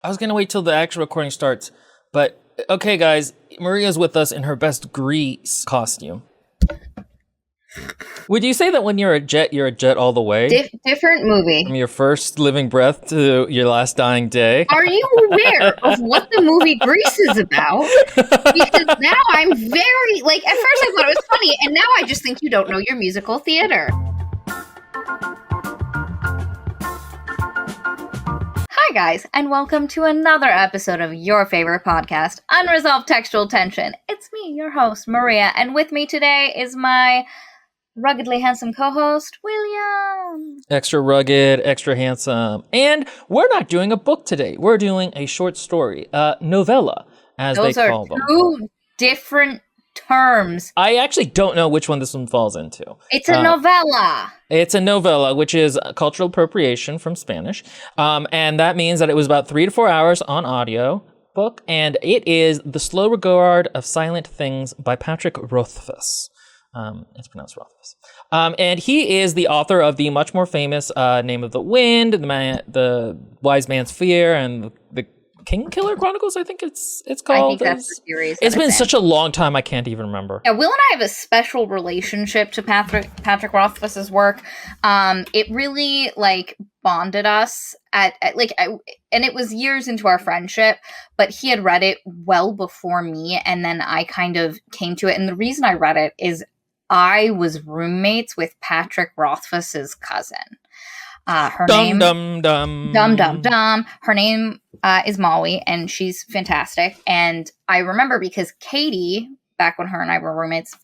I was gonna wait till the actual recording starts, but okay, guys, Maria's with us in her best Grease costume. Would you say that when you're a jet all the way? Different movie. From your first living breath to your last dying day? Are you aware of what the movie Grease is about? Because now I'm very, at first I thought it was funny, and now I just think you don't know your musical theater. Hi guys, and welcome to another episode of your favorite podcast, Unresolved Textual Tension. It's me, your host, Maria, and with me today is my ruggedly handsome co-host, William. Extra rugged, extra handsome. And we're not doing a book today. We're doing a short story, novella, as they call them. Those are two different terms. I actually don't know which one this one falls into. It's a novella. It's a novella, which is cultural appropriation from Spanish. And that means that it was about 3 to 4 hours on audio book. And it is The Slow Regard of Silent Things by Patrick Rothfuss. It's pronounced Rothfuss. And he is the author of the much more famous Name of the Wind, the Wise Man's Fear, and the King Killer Chronicles, I think it's called. I think that's the series. It's been such a long time, I can't even remember. Yeah, Will and I have a special relationship to Patrick Rothfuss's work. It really bonded us and it was years into our friendship, but he had read it well before me, and then I kind of came to it. And the reason I read it is I was roommates with Patrick Rothfuss's cousin. Her name is Molly, and she's fantastic. And I remember because Katie, back when her and I were roommates,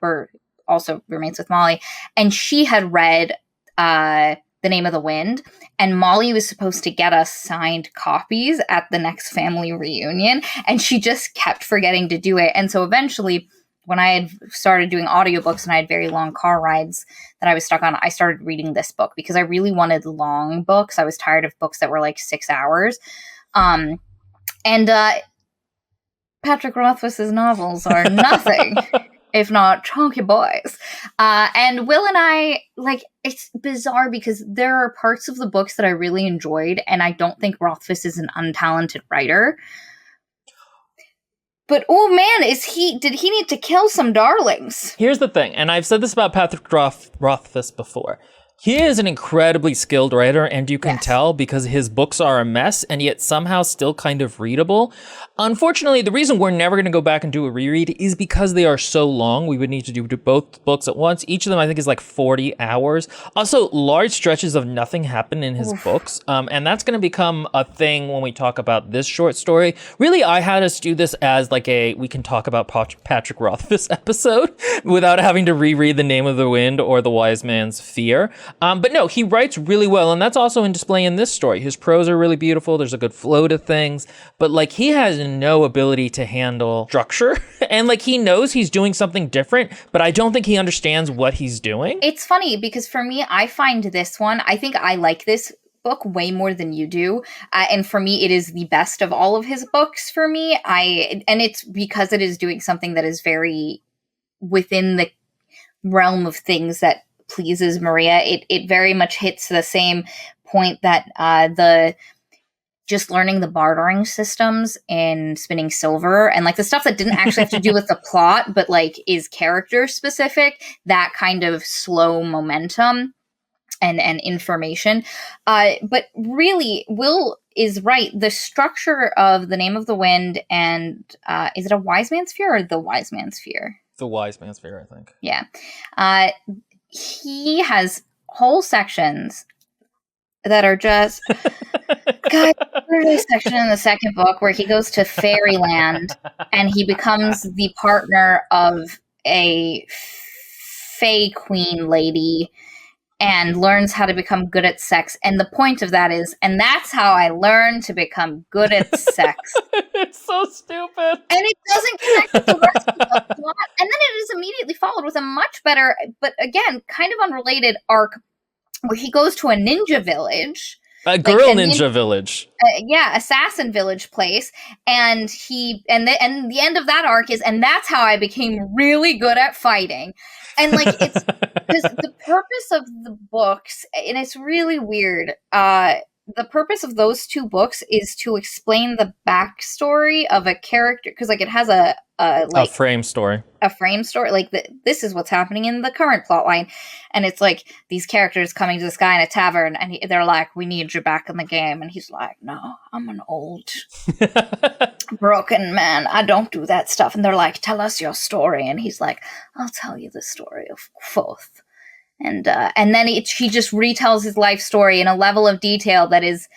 were also roommates with Molly, and she had read The Name of the Wind, and Molly was supposed to get us signed copies at the next family reunion, and she just kept forgetting to do it. And so eventually, when I had started doing audiobooks and I had very long car rides that I was stuck on, I started reading this book because I really wanted long books. I was tired of books that were 6 hours. Patrick Rothfuss's novels are nothing if not chunky boys. And Will and I, it's bizarre because there are parts of the books that I really enjoyed, and I don't think Rothfuss is an untalented writer. But oh man, did he need to kill some darlings? Here's the thing, and I've said this about Patrick Rothfuss before. He is an incredibly skilled writer, and you can tell because his books are a mess and yet somehow still kind of readable. Unfortunately, the reason we're never going to go back and do a reread is because they are so long. We would need to do both books at once. Each of them, I think, is 40 hours. Also, large stretches of nothing happen in his books. And that's going to become a thing when we talk about this short story. Really, I had us do this as we can talk about Patrick Rothfuss episode without having to reread The Name of the Wind or The Wise Man's Fear. But no, he writes really well, and that's also in display in this story. His prose are really beautiful. There's a good flow to things, but he has no ability to handle structure, and he knows he's doing something different, but I don't think he understands what he's doing. It's funny because for me, I find this one, I think I like this book way more than you do, and for me, it is the best of all of his books. For me, and it's because it is doing something that is very within the realm of things that pleases Maria. It very much hits the same point that just learning the bartering systems in Spinning Silver, and the stuff that didn't actually have to do with the plot, but is character specific, that kind of slow momentum and information. But really, Will is right. The structure of The Name of the Wind and is it A Wise Man's Fear or The Wise Man's Fear? The Wise Man's Fear, I think. Yeah. He has whole sections that are just God, there's a section in the second book where he goes to fairyland and he becomes the partner of a fae queen lady and learns how to become good at sex. And the point of that is, and that's how I learned to become good at sex. It's so stupid. And it doesn't connect with the rest of the plot. And then it is immediately followed with a much better, but again, kind of unrelated arc where he goes to a ninja village. A girl ninja village. Assassin village place. And the end of that arc is, and that's how I became really good at fighting. And it's because the purpose of the books, and it's really weird, the purpose of those two books is to explain the backstory of a character, because like it has a frame story. A frame story, like this is what's happening in the current plot line, and it's like these characters coming to this guy in a tavern, and they're like, "We need you back in the game," and he's like, "No, I'm an old broken man. I don't do that stuff." And they're like, "Tell us your story," and he's like, "I'll tell you the story of Quoth." And then he just retells his life story in a level of detail that is,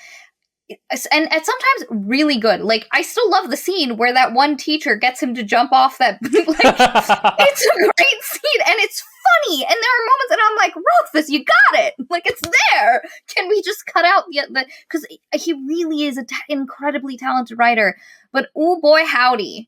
and sometimes really good. Like, I still love the scene where that one teacher gets him to jump off that. Like, it's a great scene, and it's funny. And there are moments, and I'm like, Rothfuss, you got it. Like, it's there. Can we just cut out the? Because he really is an incredibly talented writer. But oh boy, howdy.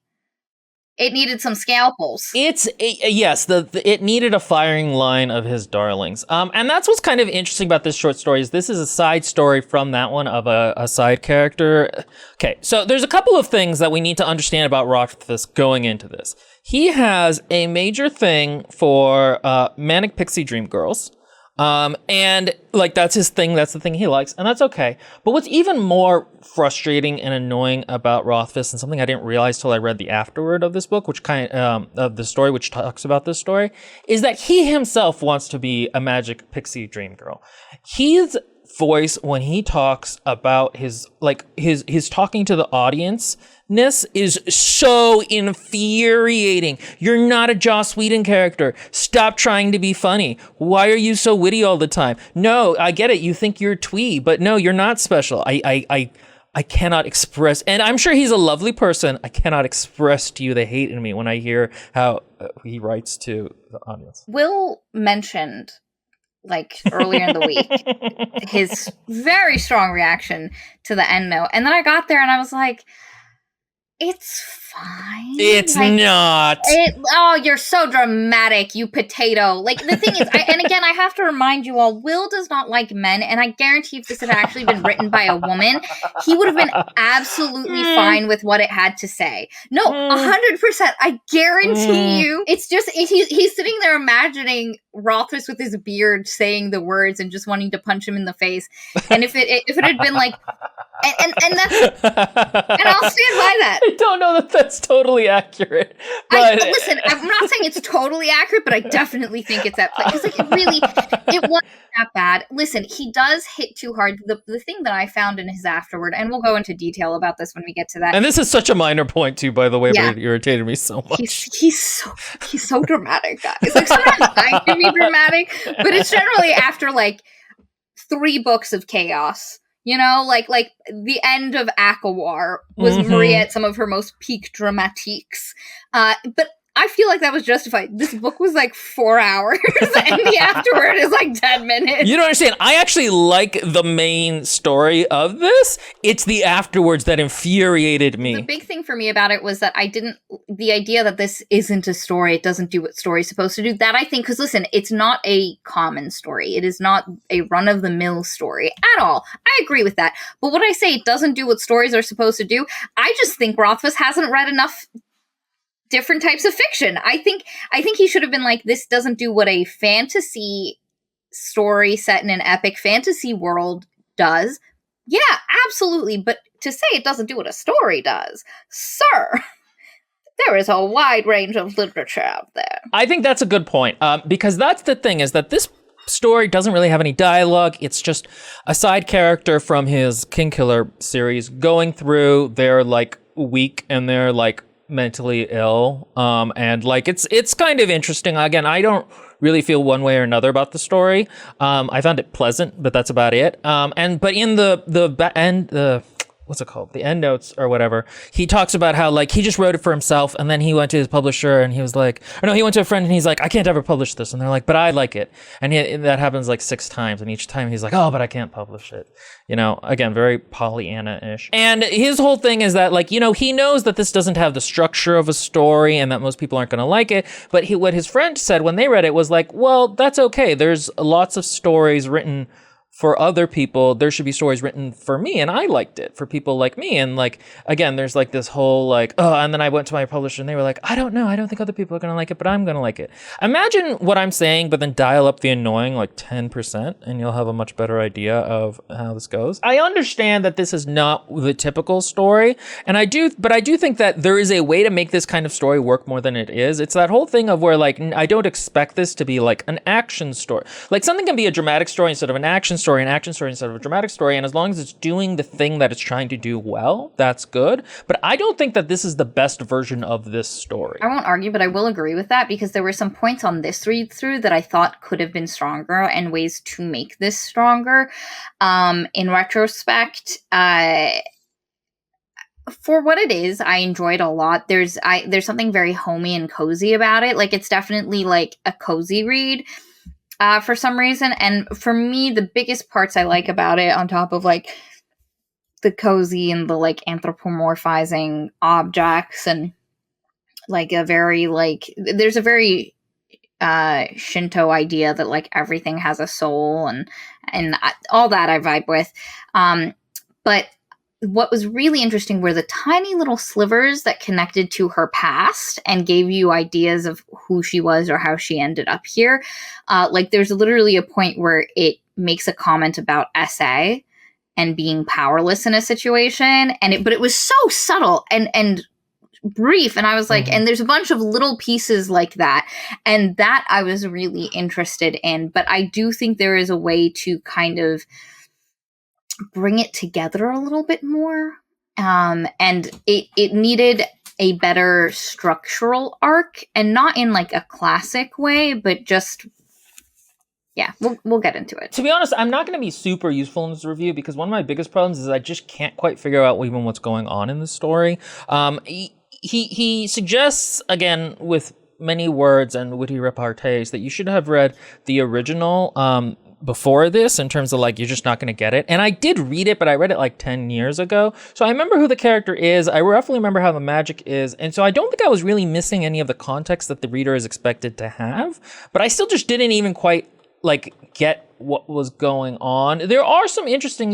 It needed some scalpels. Yes, it needed a firing line of his darlings. And that's what's kind of interesting about this short story is this is a side story from that one of a side character. Okay, so there's a couple of things that we need to understand about Rothfuss going into this. He has a major thing for Manic Pixie Dream Girls. And like that's his thing, that's the thing he likes, and that's okay. But what's even more frustrating and annoying about Rothfuss, and something I didn't realize till I read the afterword of this book, which of the story which talks about this story, is that he himself wants to be a magic pixie dream girl. His voice when he talks about his talking to the audience is so infuriating. You're not a Joss Whedon character. Stop trying to be funny. Why are you so witty all the time? No, I get it. You think you're twee, but no, you're not special. I cannot express, and I'm sure he's a lovely person. I cannot express to you the hate in me when I hear how he writes to the audience. Will mentioned, like earlier in the week, his very strong reaction to the end note. And then I got there and I was like, it's fine. It's like, not. Oh, you're so dramatic, you potato. Like, the thing is, and again, I have to remind you all, Will does not like men, and I guarantee if this had actually been written by a woman, he would have been absolutely fine with what it had to say. No, 100%. I guarantee you. It's just, he's sitting there imagining Rothfuss with his beard saying the words and just wanting to punch him in the face. And if it had been like, and that's, and I'll stand by that. I don't know that that's totally accurate. But listen, I'm not saying it's totally accurate, but I definitely think it's at play. Because like it wasn't that bad. Listen, he does hit too hard. The thing that I found in his afterword, and we'll go into detail about this when we get to that. And this is such a minor point too, by the way, but it irritated me so much. He's so dramatic, guys. Like sometimes I can be dramatic, but it's generally after like 3 books of chaos. You know, like the end of Akawar was Maria at some of her most peak dramatiques. But I feel like that was justified. This book was like 4 hours, and the afterword is like 10 minutes. You don't understand. I actually like the main story of this. It's the afterwards that infuriated me. The big thing for me about it was that the idea that this isn't a story, it doesn't do what story's supposed to do, that I think, because listen, it's not a common story. It is not a run-of-the-mill story at all. I agree with that. But when I say it doesn't do what stories are supposed to do, I just think Rothfuss hasn't read enough different types of fiction. I think he should have been like, this doesn't do what a fantasy story set in an epic fantasy world does. Yeah, absolutely. But to say it doesn't do what a story does, sir, there is a wide range of literature out there. I think that's a good point, because that's the thing, is that this story doesn't really have any dialogue. It's just a side character from his Kingkiller series going through their like week and their like mentally ill, and like it's kind of interesting. Again, I don't really feel one way or another about the story. I found it pleasant, but that's about it. But in the what's it called? The end notes or whatever, he talks about how like he just wrote it for himself, and then he went to his publisher and he was like, or no, he went to a friend and he's like, I can't ever publish this, and they're like, but I like it, and that happens like 6 times, and each time he's like, oh, but I can't publish it. You know, again, very Pollyanna-ish. And his whole thing is that like, you know, he knows that this doesn't have the structure of a story and that most people aren't going to like it, but what his friend said when they read it was like, well, that's okay. There's lots of stories written for other people, there should be stories written for me, and I liked it for people like me. And like, again, there's like this whole like, oh, and then I went to my publisher and they were like, I don't know, I don't think other people are gonna like it, but I'm gonna like it. Imagine what I'm saying, but then dial up the annoying like 10%, and you'll have a much better idea of how this goes. I understand that this is not the typical story, and I do think that there is a way to make this kind of story work more than it is. It's that whole thing of where like I don't expect this to be like an action story. Like something can be a dramatic story instead of an action story, an action story instead of a dramatic story, and as long as it's doing the thing that it's trying to do well, that's good. But I don't think that this is the best version of this story. I won't argue, but I will agree with that because there were some points on this read through that I thought could have been stronger and ways to make this stronger. In retrospect, for what it is, I enjoyed a lot. There's something very homey and cozy about it. Like it's definitely like a cozy read. For some reason, and for me, the biggest parts I like about it, on top of like the cozy and the like anthropomorphizing objects, and like a very like there's a very Shinto idea that like everything has a soul, and all that I vibe with. But what was really interesting were the tiny little slivers that connected to her past and gave you ideas of who she was or how she ended up here. Like there's literally a point where it makes a comment about SA and being powerless in a situation, but it was so subtle and brief, and I was like, and there's a bunch of little pieces like that, and that I was really interested in. But I do think there is a way to kind of bring it together a little bit more, and it needed a better structural arc, and not in like a classic way, but just we'll get into it. To be honest, I'm not going to be super useful in this review because one of my biggest problems is I just can't quite figure out even what's going on in the story. He suggests, again, with many words and witty repartees, that you should have read the original before this, in terms of like, you're just not going to get it. And I did read it, but I read it like 10 years ago. So I remember who the character is. I roughly remember how the magic is. And so I don't think I was really missing any of the context that the reader is expected to have. But I still just didn't even quite like get what was going on. There are some interesting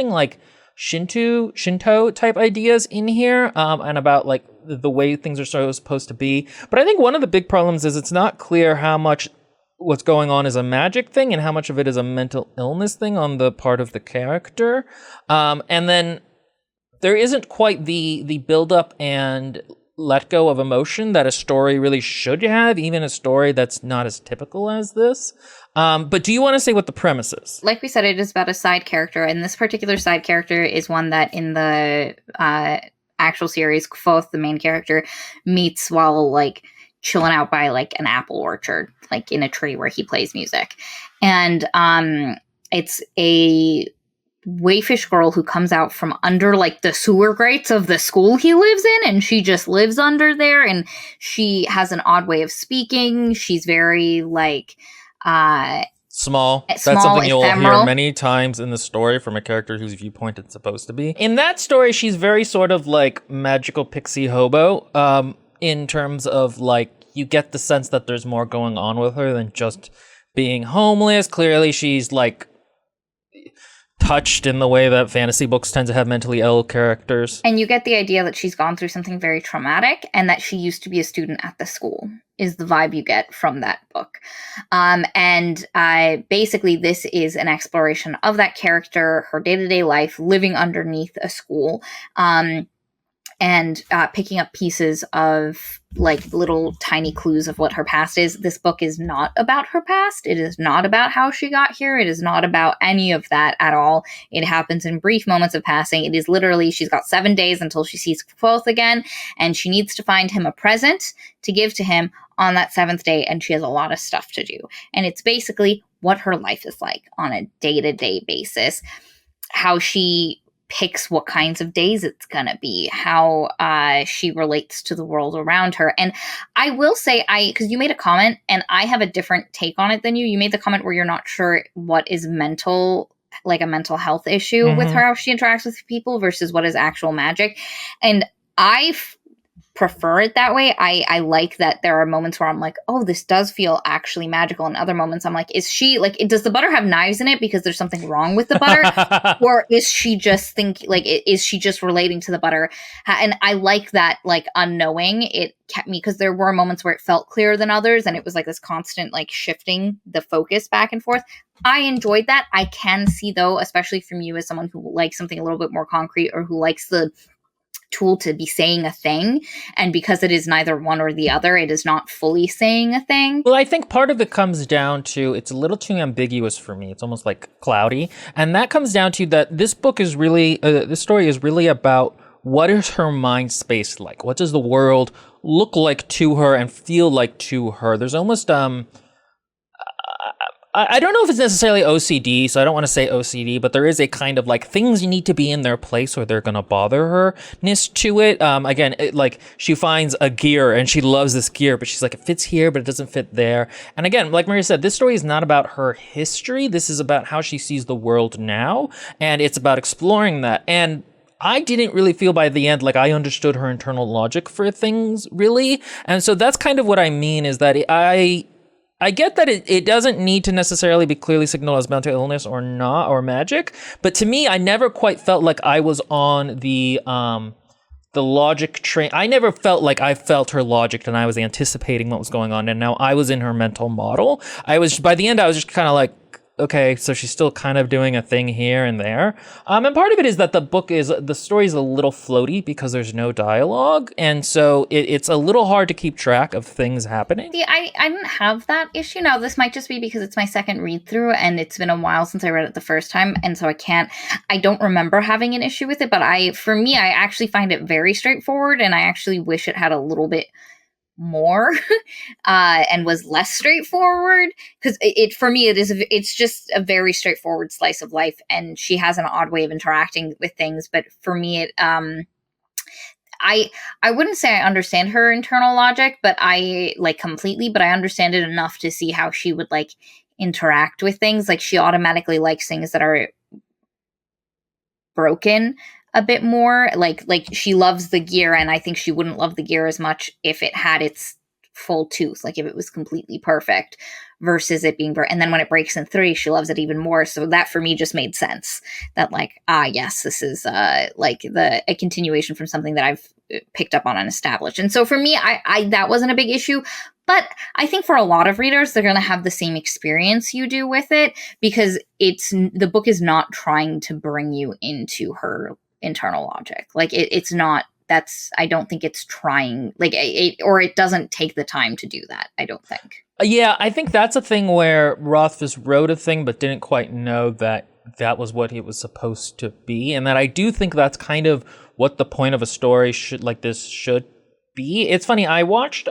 like Shinto type ideas in here, and about like the way things are supposed to be. But I think one of the big problems is it's not clear how much what's going on is a magic thing and how much of it is a mental illness thing on the part of the character. And then there isn't quite the build up and let go of emotion that a story really should have, even a story that's not as typical as this. But do you want to say what the premise is? Like we said, it is about a side character, and this particular side character is one that in the actual series, Quoth, the main character, meets while like chilling out by like an apple orchard, like in a tree where he plays music. And it's a wayfish girl who comes out from under like the sewer grates of the school he lives in, and she just lives under there, and she has an odd way of speaking. She's very like small. That's something you'll hear many times in the story from a character whose viewpoint it's supposed to be. In that story, she's very sort of like magical Pixie Hobo, in terms of like, you get the sense that there's more going on with her than just being homeless. Clearly, she's like touched in the way that fantasy books tend to have mentally ill characters. And you get the idea that she's gone through something very traumatic and that she used to be a student at the school, is the vibe you get from that book. And basically this is an exploration of that character, her day-to-day life, living underneath a school, and picking up pieces of like little tiny clues of what her past is. This book is not about her past. It is not about how she got here. It is not about any of that at all. It happens in brief moments of passing. It is literally, she's got 7 days until she sees Quoth again, and she needs to find him a present to give to him on that 7th day, and she has a lot of stuff to do. And it's basically what her life is like on a day-to-day basis, how she picks what kinds of days it's gonna be, how she relates to the world around her. And I will say, because you made a comment and I have a different take on it than you. You made the comment where you're not sure what is mental, like a mental health issue with her, how she interacts with people versus what is actual magic. And prefer it that way. I like that there are moments where I'm like, oh, this does feel actually magical. And other moments I'm like, is she like, does the butter have knives in it because there's something wrong with the butter? Or is she just is she just relating to the butter? And I like that, like, unknowing. It kept me, because there were moments where it felt clearer than others. And it was like this constant, like, shifting the focus back and forth. I enjoyed that. I can see, though, especially from you as someone who likes something a little bit more concrete, or who likes the tool to be saying a thing, and because it is neither one or the other, it is not fully saying a thing. Well, I think part of it comes down to, it's a little too ambiguous for me. It's almost like cloudy. And that comes down to that this book is really, this story is really about what is her mind space like? What does the world look like to her and feel like to her? There's almost, I don't know if it's necessarily OCD, so I don't want to say OCD, but there is a kind of like things need to be in their place or they're going to bother her-ness to it. Again, like she finds a gear and she loves this gear, but she's like, it fits here, but it doesn't fit there. And again, like Maria said, this story is not about her history. This is about how she sees the world now, and it's about exploring that. And I didn't really feel by the end like I understood her internal logic for things, really. And so that's kind of what I mean, is that I get that it doesn't need to necessarily be clearly signaled as mental illness or not, or magic, but to me, I never quite felt like I was on the logic train. I never felt like I felt her logic and I was anticipating what was going on, and now I was in her mental model. By the end, I was just kind of like, okay, so she's still kind of doing a thing here and there. And part of it is that the story is a little floaty because there's no dialogue. And so it's a little hard to keep track of things happening. See, I didn't have that issue. Now, this might just be because it's my second read through and it's been a while since I read it the first time. And so I don't remember having an issue with it. But for me, I actually find it very straightforward, and I actually wish it had a little bit more and was less straightforward, because it's just a very straightforward slice of life, and she has an odd way of interacting with things. But for me, I wouldn't say I understand her internal logic, but I like completely, but I understand it enough to see how she would like interact with things. Like, she automatically likes things that are broken a bit more. Like she loves the gear, and I think she wouldn't love the gear as much if it had its full tooth, like if it was completely perfect, versus it being and then when it breaks in three, she loves it even more. So that for me just made sense, that like, yes, this is like a continuation from something that I've picked up on and established. And so for me, I that wasn't a big issue. But I think for a lot of readers, they're going to have the same experience you do with it, because the book is not trying to bring you into her internal logic. Like it's not, I don't think it's trying, like, or it doesn't take the time to do that, I don't think. Yeah, I think that's a thing where Rothfuss wrote a thing but didn't quite know that was what it was supposed to be, and that I do think that's kind of what the point of a story should be. It's funny, I watched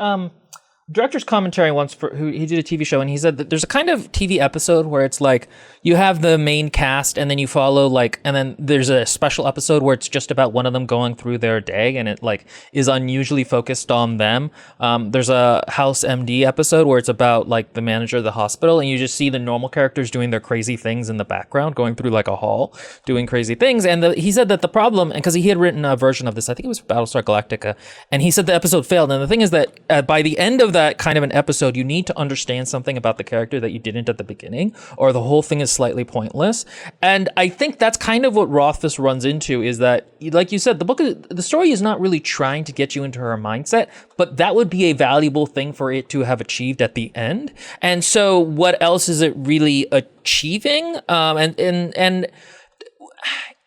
director's commentary once he did a TV show, and he said that there's a kind of TV episode where it's like you have the main cast and then you follow and then there's a special episode where it's just about one of them going through their day, and it like is unusually focused on them. There's a House MD episode where it's about like the manager of the hospital, and you just see the normal characters doing their crazy things in the background, going through like a hall, doing crazy things. And he said that the problem, and because he had written a version of this, I think it was Battlestar Galactica, and he said the episode failed. And the thing is that by the end of that kind of an episode, you need to understand something about the character that you didn't at the beginning, or the whole thing is slightly pointless. And I think that's kind of what Rothfuss runs into, is that, like you said, the story is not really trying to get you into her mindset, but that would be a valuable thing for it to have achieved at the end. And so what else is it really achieving? And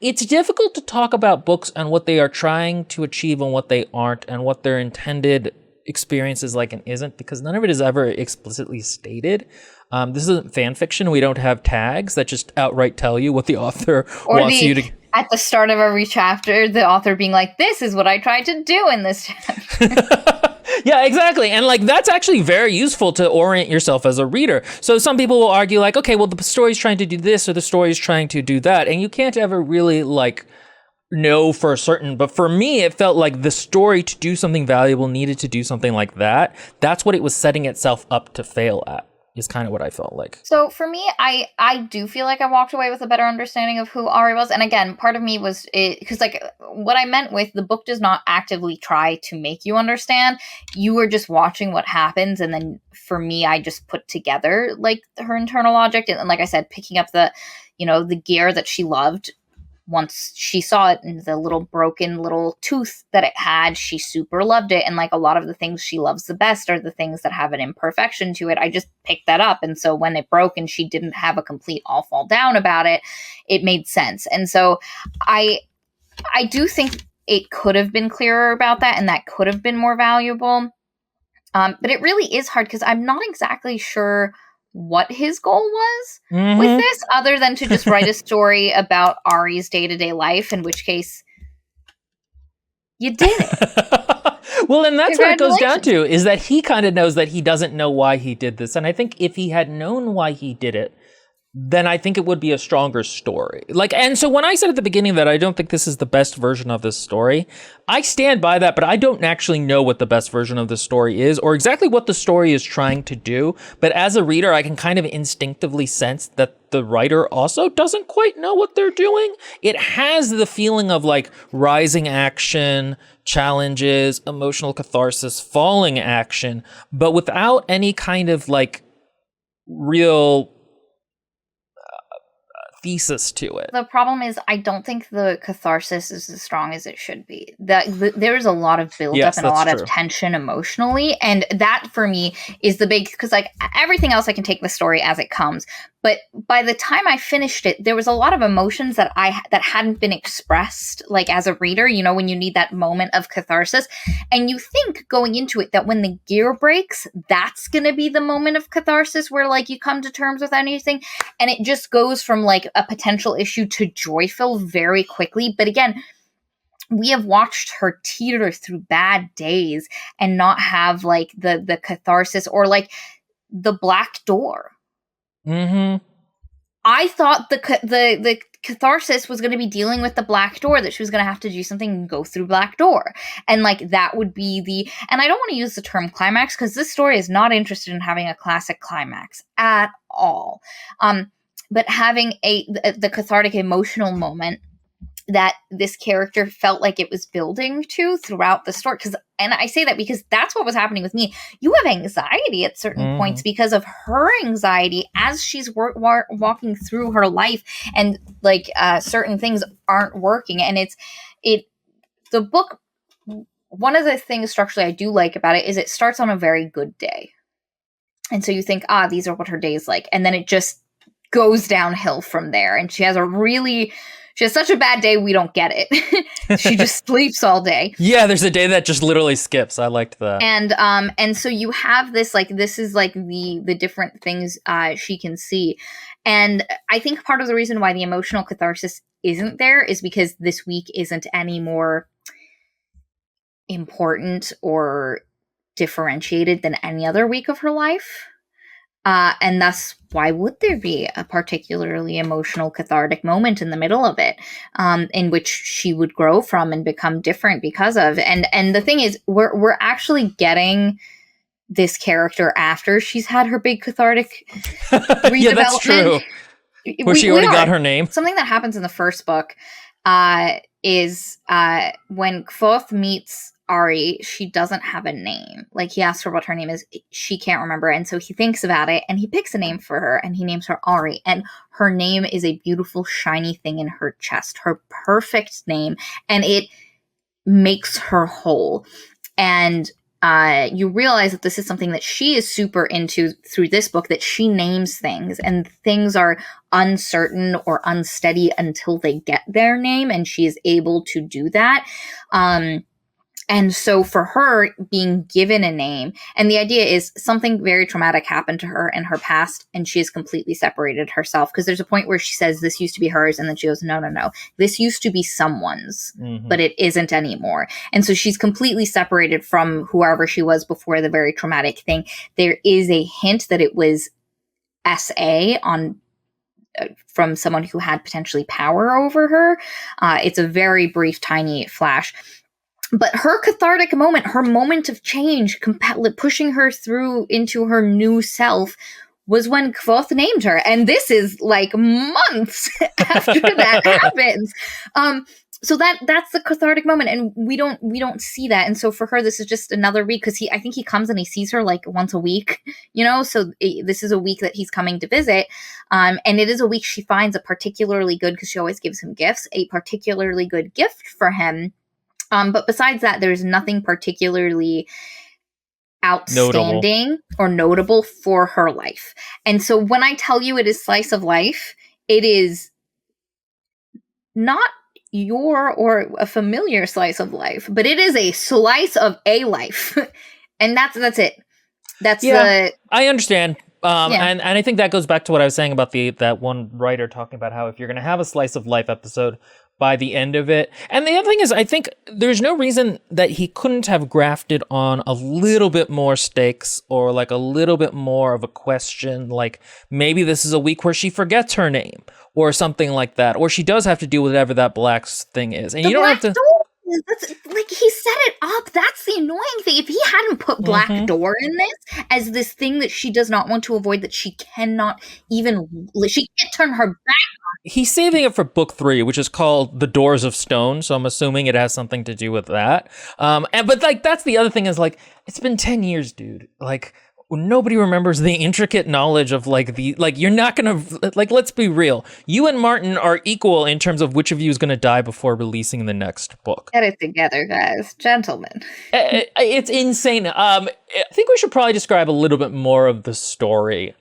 it's difficult to talk about books and what they are trying to achieve and what they aren't, and what their intended experience is like and isn't, because none of it is ever explicitly stated. This isn't fan fiction. We don't have tags that just outright tell you what the author wants you to. At the start of every chapter, the author being like, "This is what I tried to do in this chapter." Yeah, exactly. And like that's actually very useful to orient yourself as a reader. So some people will argue like, okay, well the story's trying to do this or the story's trying to do that, and you can't ever really like know for certain. But for me, it felt like the story, to do something valuable, needed to do something like that. That's what it was setting itself up to fail at. is kind of what I felt like. So for me, I do feel like I walked away with a better understanding of who Ari was. And again, part of me was because like what I meant with the book does not actively try to make you understand. You were just watching what happens, and then for me, I just put together like her internal logic, and like I said, picking up the, the gear that she loved. Once she saw it and the little broken little tooth that it had, she super loved it. And like a lot of the things she loves the best are the things that have an imperfection to it. I just picked that up. And so when it broke and she didn't have a complete all fall down about it, it made sense. And so I do think it could have been clearer about that, and that could have been more valuable. But it really is hard because I'm not exactly sure what his goal was with this, other than to just write a story about Ari's day-to-day life, in which case you did it. Well, and that's what it goes down to, is that he kind of knows that he doesn't know why he did this. And I think if he had known why he did it, then I think it would be a stronger story. And so when I said at the beginning that I don't think this is the best version of this story, I stand by that, but I don't actually know what the best version of the story is or exactly what the story is trying to do. But as a reader, I can kind of instinctively sense that the writer also doesn't quite know what they're doing. It has the feeling of like rising action, challenges, emotional catharsis, falling action, but without any kind of like real thesis to it. The problem is I don't think the catharsis is as strong as it should be. There is a lot of buildup and a lot of tension emotionally, and that for me is the big, because like everything else I can take the story as it comes, but by the time I finished it, there was a lot of emotions that hadn't been expressed like as a reader, when you need that moment of catharsis, and you think going into it that when the gear breaks, that's going to be the moment of catharsis where like you come to terms with anything, and it just goes from like a potential issue to joyful very quickly. But again, we have watched her teeter through bad days and not have like the catharsis or like the black door. I thought the catharsis was going to be dealing with the black door, that she was going to have to do something and go through black door. And like that would be and I don't want to use the term climax because this story is not interested in having a classic climax at all. But having the cathartic emotional moment that this character felt like it was building to throughout the story. And I say that because that's what was happening with me. You have anxiety at certain points because of her anxiety as she's walking through her life, and like certain things aren't working. And the book, one of the things structurally I do like about it is it starts on a very good day. And so you think, these are what her day's like. And then it just goes downhill from there. And she has such a bad day, we don't get it. She just sleeps all day. Yeah, there's a day that just literally skips. I liked that. And so you have this, like, this is like the different things she can see. And I think part of the reason why the emotional catharsis isn't there is because this week isn't any more important or differentiated than any other week of her life. And thus, why would there be a particularly emotional, cathartic moment in the middle of it, in which she would grow from and become different because of? And the thing is, we're actually getting this character after she's had her big cathartic redevelopment. Yeah, that's true. Where she already got her name. Something that happens in the first book is when Kvothe meets Ari, she doesn't have a name. Like, he asks her what her name is. She can't remember. And so he thinks about it and he picks a name for her and he names her Ari. And her name is a beautiful, shiny thing in her chest. Her perfect name. And it makes her whole. And you realize that this is something that she is super into through this book, that she names things and things are uncertain or unsteady until they get their name. And she is able to do that. And so for her, being given a name, and the idea is something very traumatic happened to her in her past, and she has completely separated herself, because there's a point where she says this used to be hers, and then she goes, no, this used to be someone's, but it isn't anymore. And so she's completely separated from whoever she was before the very traumatic thing. There is a hint that it was SA on from someone who had potentially power over her. It's a very brief, tiny flash. But her cathartic moment, her moment of change, pushing her through into her new self, was when Kvothe named her. And this is like months after that happens. So that's the cathartic moment, and we don't see that. And so for her, this is just another week, because I think he comes and he sees her like once a week, so this is a week that he's coming to visit. And it is a week she finds a particularly good, because she always gives him gifts, a particularly good gift for him. But besides that, there's nothing particularly outstanding or notable for her life. And so when I tell you it is slice of life, it is not your or a familiar slice of life, but it is a slice of a life. And that's it. I understand. And I think that goes back to what I was saying about that one writer talking about how if you're going to have a slice of life episode by the end of it. And the other thing is, I think there's no reason that he couldn't have grafted on a little bit more stakes, or like a little bit more of a question. Like maybe this is a week where she forgets her name or something like that. Or she does have to deal with whatever that black thing is. And you don't have to... That's, like, he set it up. That's the annoying thing. If he hadn't put Black Door in this as this thing that she does not want to avoid, that she cannot even, she can't turn her back on. He's saving it for book 3, which is called The Doors of Stone. So I'm assuming it has something to do with that. But like, that's the other thing is like, it's been 10 years, dude. Like, nobody remembers the intricate knowledge of you're not gonna, like, let's be real. You and Martin are equal in terms of which of you is gonna die before releasing the next book. Get it together, guys. Gentlemen. It's insane. I think we should probably describe a little bit more of the story.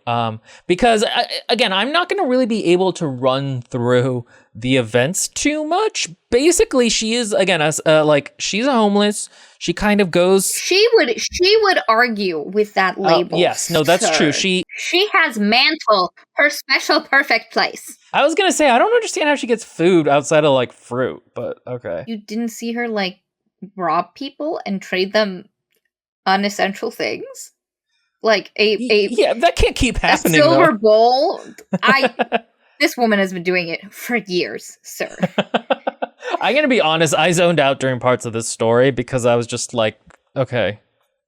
Because again, I'm not gonna really be able to run through the events too much. Basically, she is, again, she's a homeless. She kind of goes... She would argue with that label. Yes, no, that's true. She has Mantle, her special perfect place. I was going to say, I don't understand how she gets food outside of, like, fruit, but okay. You didn't see her, like, rob people and trade them unessential things? Like, yeah, that can't keep happening, a silver bowl? This woman has been doing it for years, sir. I'm going to be honest, I zoned out during parts of this story because I was just like, okay,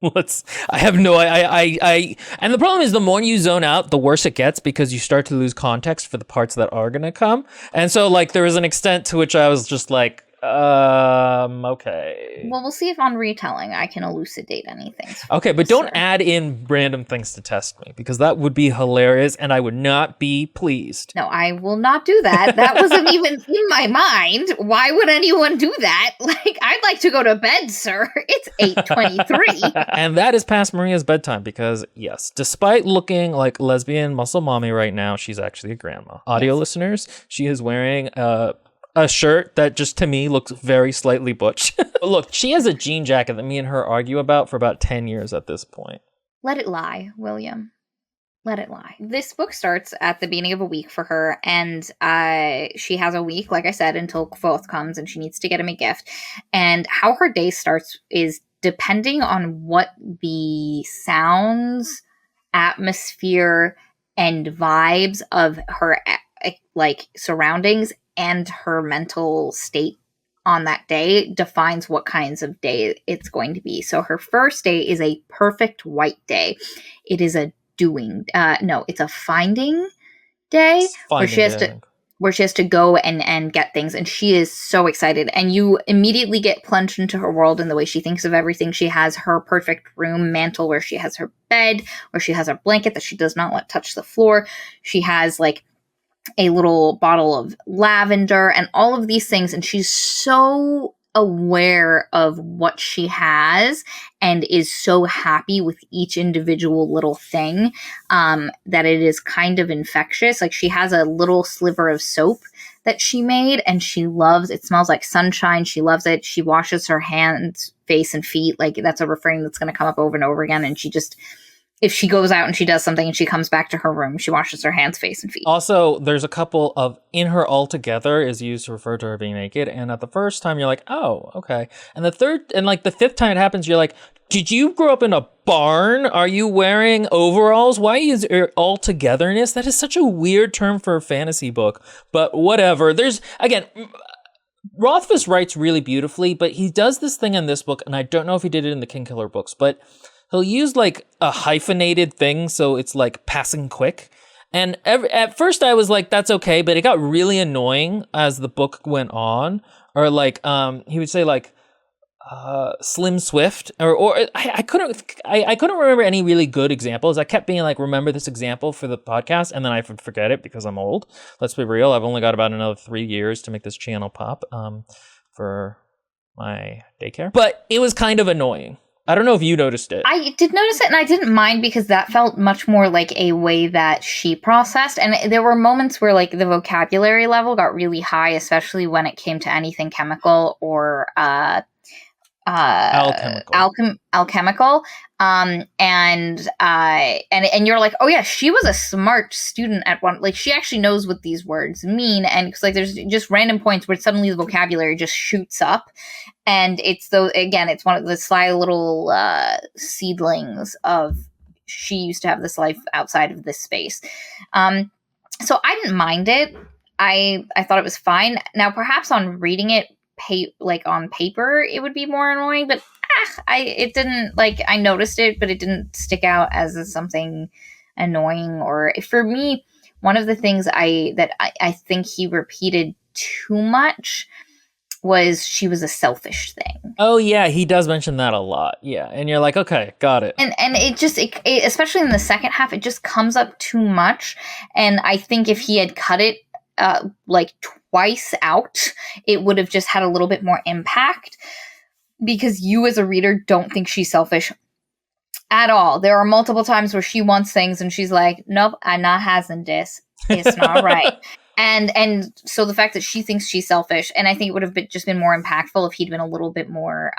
I have no, and the problem is the more you zone out, the worse it gets because you start to lose context for the parts that are going to come. And so like there was an extent to which I was just like, okay. Well, we'll see if on retelling I can elucidate anything. Okay, but don't add in random things to test me because that would be hilarious and I would not be pleased. No, I will not do that. That wasn't even in my mind. Why would anyone do that? Like, I'd like to go to bed, sir. It's 8:23. And that is past Maria's bedtime because, yes, despite looking like lesbian muscle mommy right now, she's actually a grandma. Audio listeners, she is wearing a shirt that just to me looks very slightly butch. But look, she has a jean jacket that me and her argue about for about 10 years at this point. Let it lie, William. Let it lie. This book starts at the beginning of a week for her, and she has a week, like I said, until Kvothe comes and she needs to get him a gift. And how her day starts is depending on what the sounds, atmosphere, and vibes of her like surroundings and her mental state on that day defines what kinds of day it's going to be. So her first day is a perfect white day. It is a it's a finding day where she has to go and get things. And she is so excited. And you immediately get plunged into her world and the way she thinks of everything. She has her perfect room mantle where she has her bed, where she has her blanket that she does not let touch the floor. She has like a little bottle of lavender and all of these things. And she's so aware of what she has and is so happy with each individual little thing that it is kind of infectious. Like she has a little sliver of soap that she made and she loves it. Smells like sunshine. She loves it. She washes her hands, face, and feet. Like that's a refrain that's going to come up over and over again. And she just... if she goes out and she does something and she comes back to her room, she washes her hands, face, and feet. Also, there's a couple of in her altogether is used to refer to her being naked. And at the first time, you're like, oh, okay. And the third and like the fifth time it happens, you're like, did you grow up in a barn? Are you wearing overalls? Why is it altogether-ness? That is such a weird term for a fantasy book. But whatever. There's, again... Rothfuss writes really beautifully, but he does this thing in this book, and I don't know if he did it in the Kingkiller books, but he'll use like a hyphenated thing, so it's like passing quick. And at first I was like, that's okay, but it got really annoying as the book went on. Or like, he would say like, Slim Swift, or I couldn't remember any really good examples. I kept being like, remember this example for the podcast, and then I would forget it because I'm old. Let's be real. I've only got about another 3 years to make this channel pop, for my daycare. But it was kind of annoying. I don't know if you noticed it. I did notice it, and I didn't mind because that felt much more like a way that she processed. And there were moments where like the vocabulary level got really high, especially when it came to anything chemical or alchemical. And you're like, oh yeah, she was a smart student at one, like she actually knows what these words mean. And it's like there's just random points where suddenly the vocabulary just shoots up, and it's it's one of the sly little seedlings of she used to have this life outside of this space. So I didn't mind it. I thought it was fine. Now perhaps on reading it on paper it would be more annoying, but it didn't, like, I noticed it, but it didn't stick out as something annoying. Or for me, one of the things I think he repeated too much was she was a selfish thing. Oh yeah, he does mention that a lot. Yeah, and you're like, okay, got it. And it just, especially in the second half, it just comes up too much. And I think if he had cut it like twice out, it would have just had a little bit more impact, because you as a reader don't think she's selfish at all. There are multiple times where she wants things and she's like, nope, I'm not having this. It's not right. And so the fact that she thinks she's selfish, and I think it would have just been more impactful if he'd been a little bit more,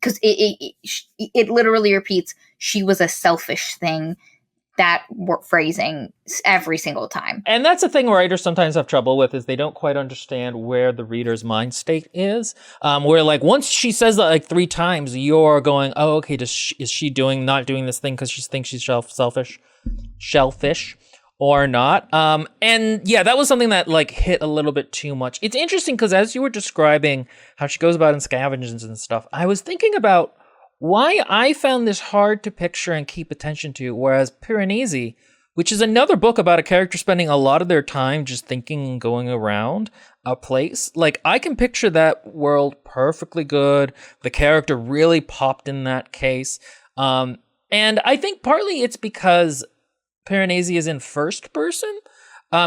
because it literally repeats, she was a selfish thing, that phrasing every single time. And that's the thing writers sometimes have trouble with, is they don't quite understand where the reader's mind state is. Where like once she says that like 3 times, you're going, oh, okay, is she not doing this thing because she thinks she's shellfish or not? And yeah, that was something that like hit a little bit too much. It's interesting because as you were describing how she goes about and scavenges and stuff, I was thinking about why I found this hard to picture and keep attention to, whereas Piranesi, which is another book about a character spending a lot of their time just thinking and going around a place, like I can picture that world perfectly good. The character really popped in that case. And I think partly it's because Piranesi is in first person.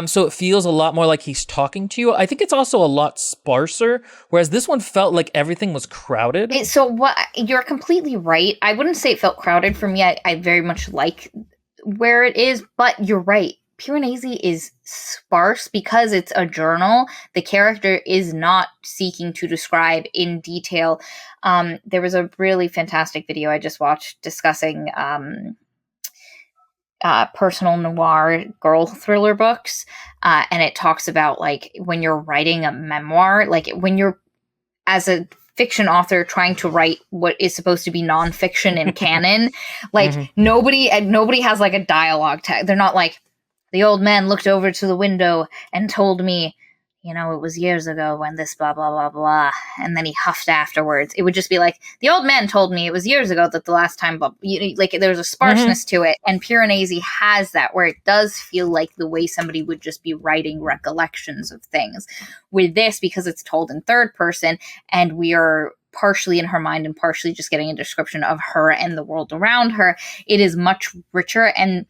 So it feels a lot more like he's talking to you. I think it's also a lot sparser, whereas this one felt like everything was crowded. You're completely right. I wouldn't say it felt crowded for me. I very much like where it is, but you're right. Piranesi is sparse because it's a journal. The character is not seeking to describe in detail. There was a really fantastic video I just watched discussing personal noir girl thriller books, and it talks about like when you're writing a memoir, like when you're as a fiction author trying to write what is supposed to be nonfiction in canon, like nobody has like a dialogue tag. They're not like, the old man looked over to the window and told me, it was years ago when this blah, blah, blah, blah. And then he huffed afterwards. It would just be like, the old man told me it was years ago that the last time, like there's a sparseness to it. And Piranesi has that, where it does feel like the way somebody would just be writing recollections of things. With this, because it's told in third person and we are partially in her mind and partially just getting a description of her and the world around her, it is much richer. And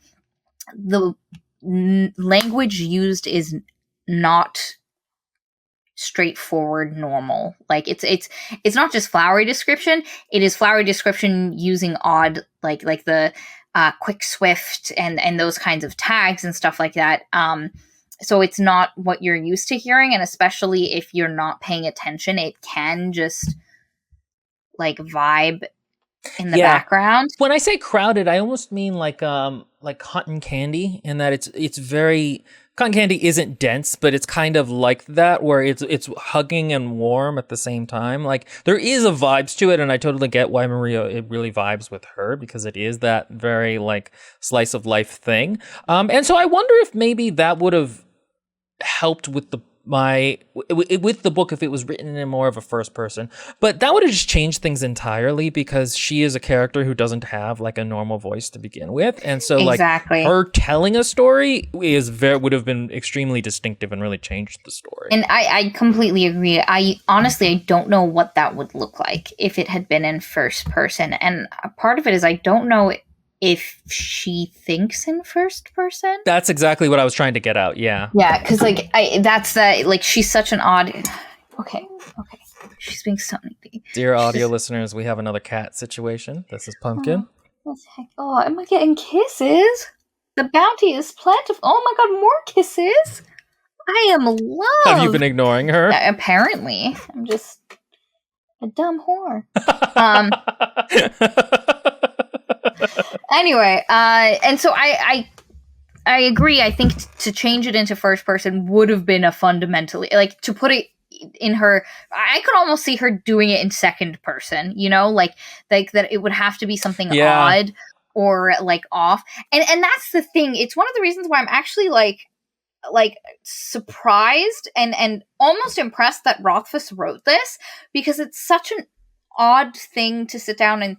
the language used is not straightforward normal. Like it's not just flowery description, it is flowery description using odd like the quick swift and those kinds of tags and stuff like that. So it's not what you're used to hearing, and especially if you're not paying attention, it can just like vibe in the background. When I say crowded, I almost mean like cotton candy, in that it's very, cotton candy isn't dense, but it's kind of like that, where it's hugging and warm at the same time. Like there is a vibes to it, and I totally get why Maria, it really vibes with her, because it is that very like slice of life thing. And so I wonder if maybe that would have helped with with the book if it was written in more of a first person, but that would have just changed things entirely because she is a character who doesn't have like a normal voice to begin with, and so like Exactly. her telling a story would have been extremely distinctive and really changed the story. And I completely agree. I honestly, I don't know what that would look like if it had been in first person. And a part of it is I don't know if she thinks in first person. That's exactly what I was trying to get out. Yeah. Yeah, because like like she's such an odd. Okay, she's being so needy. Dear audio listeners, we have another cat situation. This is Pumpkin. Oh, am I getting kisses? The bounty is plentiful. Oh my god, more kisses! I am loved. Have you been ignoring her? Apparently, I'm just a dumb whore. Anyway, and so I agree. I think to change it into first person would have been a fundamentally, like, to put it in her, I could almost see her doing it in second person, you know, like that it would have to be something odd or like off. And that's the thing. It's one of the reasons why I'm actually like surprised and almost impressed that Rothfuss wrote this, because it's such an odd thing to sit down and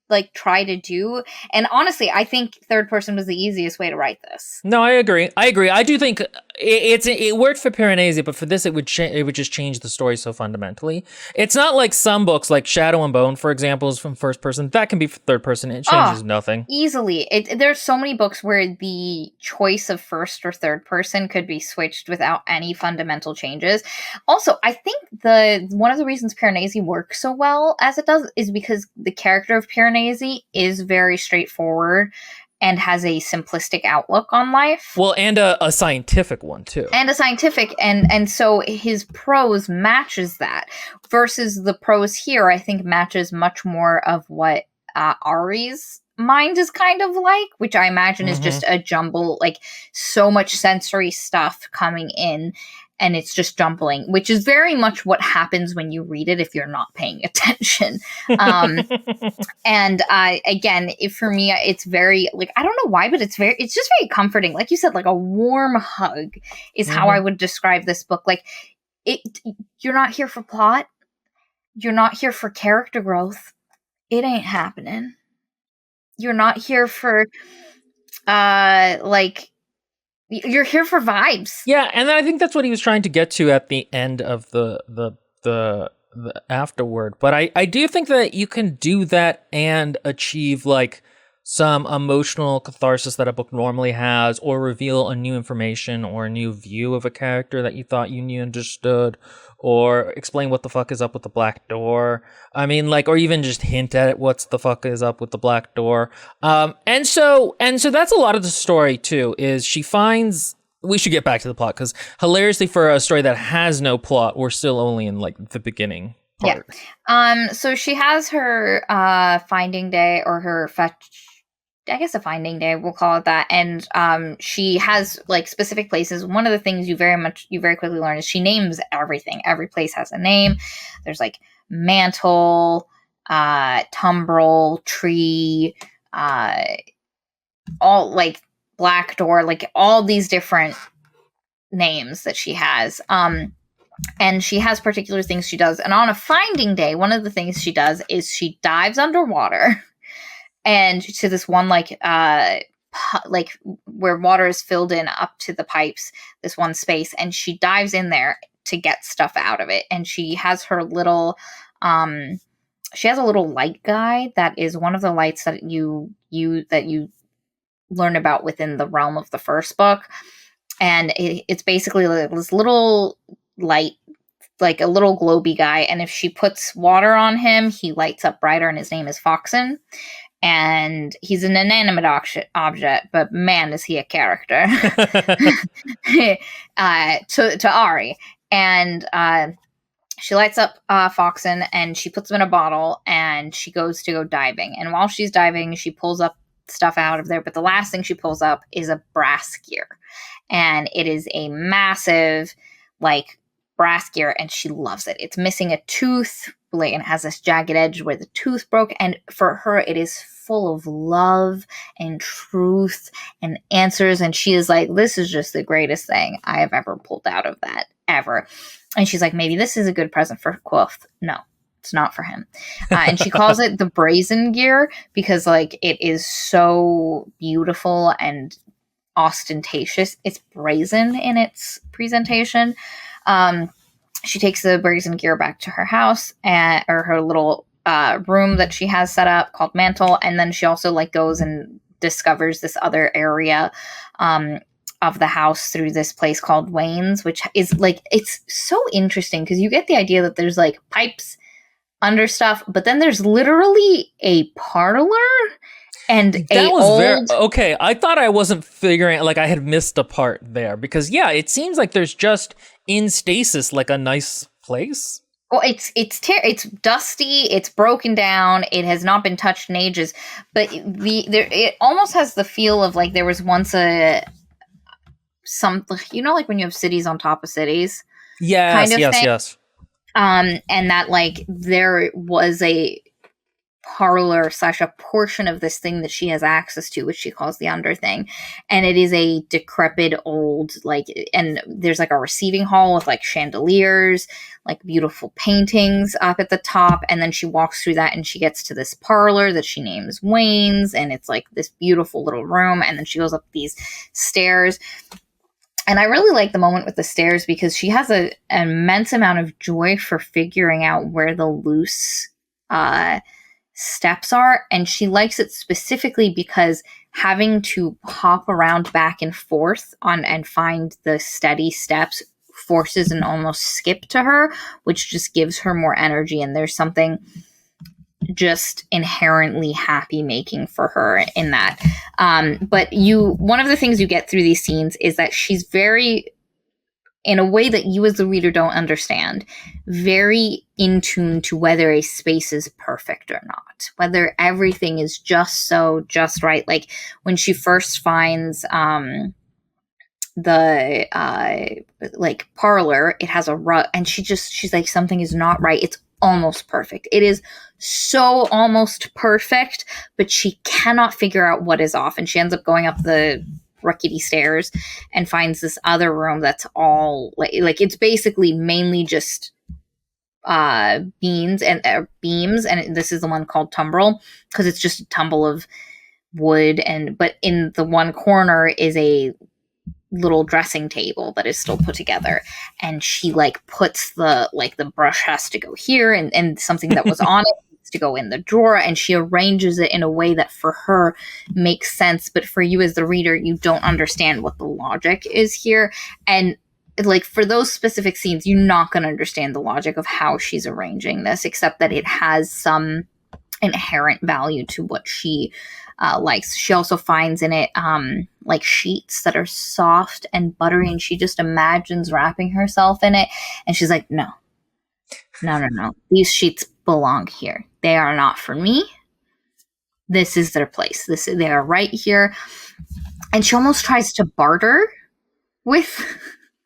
like try to do. And honestly, I think third person was the easiest way to write this. No, I agree. I do think it worked for Piranesi, but for this it would just change the story so fundamentally. It's not like some books like Shadow and Bone, for example, is from first person. That can be third person. It changes nothing. Easily. There's so many books where the choice of first or third person could be switched without any fundamental changes. Also, I think one of the reasons Piranesi works so well as it does is because the character of Piranesi is very straightforward and has a simplistic outlook on life. Well, and a scientific one too. And so his prose matches that, versus the prose here, I think matches much more of what Ari's mind is kind of like, which I imagine is just a jumble, like so much sensory stuff coming in. And it's just jumbling, which is very much what happens when you read it if you're not paying attention. And again, for me, it's very, like, I don't know why, but it's just very comforting. Like you said, like a warm hug is how I would describe this book. Like, you're not here for plot. You're not here for character growth. It ain't happening. You're not here for, you're here for vibes. Yeah, and I think that's what he was trying to get to at the end of the afterword. But I do think that you can do that and achieve like some emotional catharsis that a book normally has, or reveal a new information or a new view of a character that you thought you knew understood, or explain what the fuck is up with the black door. I mean, like, or even just hint at it, what's the fuck is up with the black door. And so that's a lot of the story too, is she finds, we should get back to the plot, because hilariously for a story that has no plot, we're still only in like the beginning part. Yeah. So she has her finding day, or her I guess a finding day, we'll call it that. And she has like specific places. One of the things you very quickly learn is she names everything. Every place has a name. There's like mantle, tumbrel, tree, all like black door, like all these different names that she has. And she has particular things she does. And on a finding day, one of the things she does is she dives underwater. And to this one, like where water is filled in up to the pipes, this one space, and she dives in there to get stuff out of it. And she has her little, she has a little light guy that is one of the lights that you learn about within the realm of the first book. And it's basically like this little light, like a little globy guy. And if she puts water on him, he lights up brighter, and his name is Foxen. And he's an inanimate object, but man, is he a character to Ari. And she lights up Foxen, and she puts him in a bottle, and she goes to go diving. And while she's diving, she pulls up stuff out of there. But the last thing she pulls up is a brass gear. And it is a massive, like, brass gear, and she loves it. It's missing a tooth, like, and has this jagged edge where the tooth broke. And for her, it is full of love and truth and answers. And she is like, this is just the greatest thing I have ever pulled out of that, ever. And she's like, maybe this is a good present for Quoth. No, it's not for him. And she calls it the brazen gear because, like, it is so beautiful and ostentatious. It's brazen in its presentation. She takes the brazen gear back to her house or her little room that she has set up called Mantle, and then she also like goes and discovers this other area of the house through this place called Wayne's, which is like, it's so interesting because you get the idea that there's like pipes under stuff, but then there's literally a parlor and that was very okay. I thought I wasn't figuring, like I had missed a part there because yeah, it seems like there's just in stasis like a nice place. Well, it's dusty, it's broken down, it has not been touched in ages, but it almost has the feel of like there was once some, you know, like when you have cities on top of cities. Yes, kind of thing. Yes. And that like there was a parlor / a portion of this thing that she has access to, which she calls the under thing, and it is a decrepit old, like, and there's like a receiving hall with like chandeliers, like beautiful paintings up at the top, and then she walks through that and she gets to this parlor that she names Wayne's, and it's like this beautiful little room, and then she goes up these stairs. And I really like the moment with the stairs because she has an immense amount of joy for figuring out where the loose steps are, and she likes it specifically because having to hop around back and forth on and find the steady steps forces an almost skip to her, which just gives her more energy, and there's something just inherently happy making for her in that. But one of the things you get through these scenes is that she's very, in a way that you as the reader don't understand, very in tune to whether a space is perfect or not, whether everything is just right. Like when she first finds the like parlor, it has a rug, and she's like, something is not right. It's almost perfect. It is so almost perfect, but she cannot figure out what is off, and she ends up going up the rickety stairs and finds this other room that's all like it's basically mainly just beams, and this is the one called tumbrel because it's just a tumble of wood, but in the one corner is a little dressing table that is still put together, and she like puts the brush has to go here, and something that was on it needs to go in the drawer, and she arranges it in a way that for her makes sense, but for you as the reader, you don't understand what the logic is here. And like for those specific scenes, you're not going to understand the logic of how she's arranging this, except that it has some inherent value to what she likes. She also finds in it like sheets that are soft and buttery, and she just imagines wrapping herself in it, and she's like, no, these sheets belong here. They are not for me. This is their place. They are right here. And she almost tries to barter with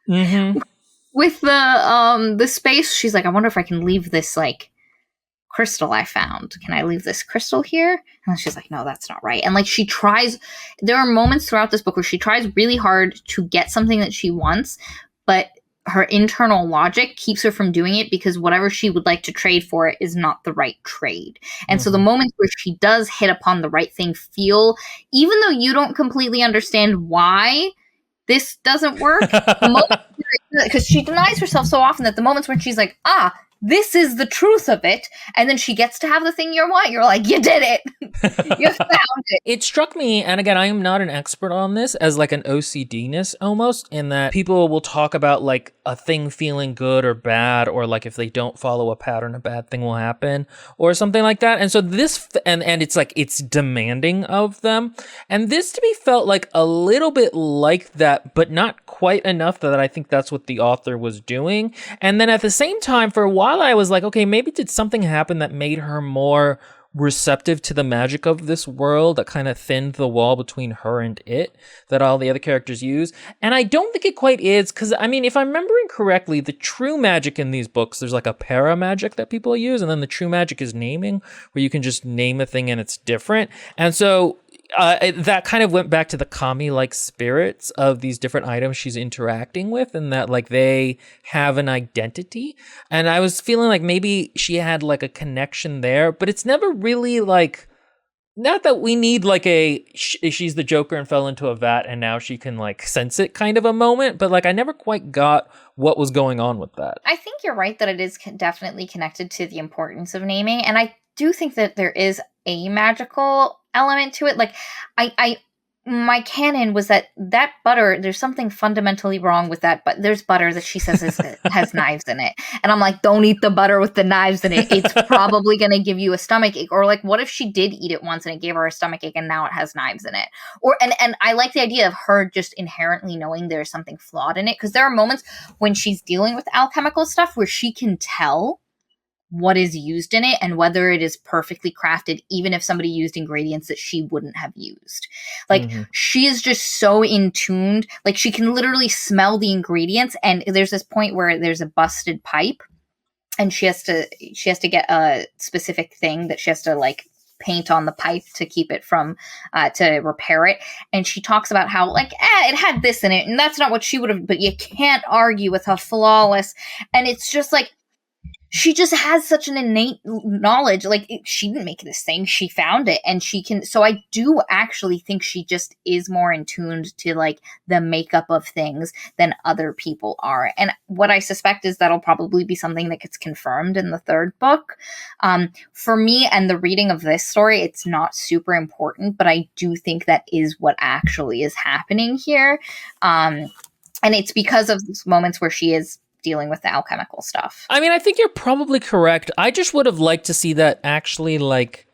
with the space. She's like, I wonder if I can leave this like crystal I found. Can I leave this crystal here? And she's like, no, that's not right. And like she tries, there are moments throughout this book where she tries really hard to get something that she wants, but her internal logic keeps her from doing it because whatever she would like to trade for it is not the right trade. And so the moments where she does hit upon the right thing feel, even though you don't completely understand why this doesn't work, because she denies herself so often that the moments when she's like, this is the truth of it, and then she gets to have the thing you want, you're like, you did it. You found it. It struck me, and again, I am not an expert on this, as like an OCD-ness almost, in that people will talk about like a thing feeling good or bad, or like if they don't follow a pattern, a bad thing will happen, or something like that. And so this, and it's like, it's demanding of them. And this to me felt like a little bit like that, but not quite enough that I think that's what the author was doing. And then at the same time, for a while, I was like, okay, maybe did something happen that made her more receptive to the magic of this world that kind of thinned the wall between her and it that all the other characters use. And I don't think it quite is, because I mean, if I'm remembering correctly, the true magic in these books, there's like a para magic that people use, and then the true magic is naming, where you can just name a thing and it's different. And so that kind of went back to the kami-like spirits of these different items she's interacting with, and that like they have an identity. And I was feeling like maybe she had like a connection there, but it's never really like, not that we need like she's the Joker and fell into a vat and now she can like sense it kind of a moment, but like I never quite got what was going on with that. I think you're right that it is definitely connected to the importance of naming, and I do think that there is a magical element to it. Like my canon was that butter, there's something fundamentally wrong with that, but there's butter that she says has knives in it, and I'm like, don't eat the butter with the knives in it. It's probably going to give you a stomach ache. Or like, what if she did eat it once and it gave her a stomach ache and now it has knives in it? Or and I like the idea of her just inherently knowing there's something flawed in it, because there are moments when she's dealing with alchemical stuff where she can tell what is used in it and whether it is perfectly crafted, even if somebody used ingredients that she wouldn't have used. Like, she is just so in tuned. Like, she can literally smell the ingredients. And there's this point where there's a busted pipe, and she has to get a specific thing that she has to like paint on the pipe to keep it from to repair it. And she talks about how like it had this in it, and that's not what she would have, but you can't argue with her flawless. And it's just like, she just has such an innate knowledge. Like, she didn't make this thing. She found it, and she can. So I do actually think she just is more in tuned to like the makeup of things than other people are. And what I suspect is that'll probably be something that gets confirmed in the third book. For me and the reading of this story, it's not super important, but I do think that is what actually is happening here. And it's because of these moments where she is dealing with the alchemical stuff. I mean, I think you're probably correct. I just would have liked to see that actually like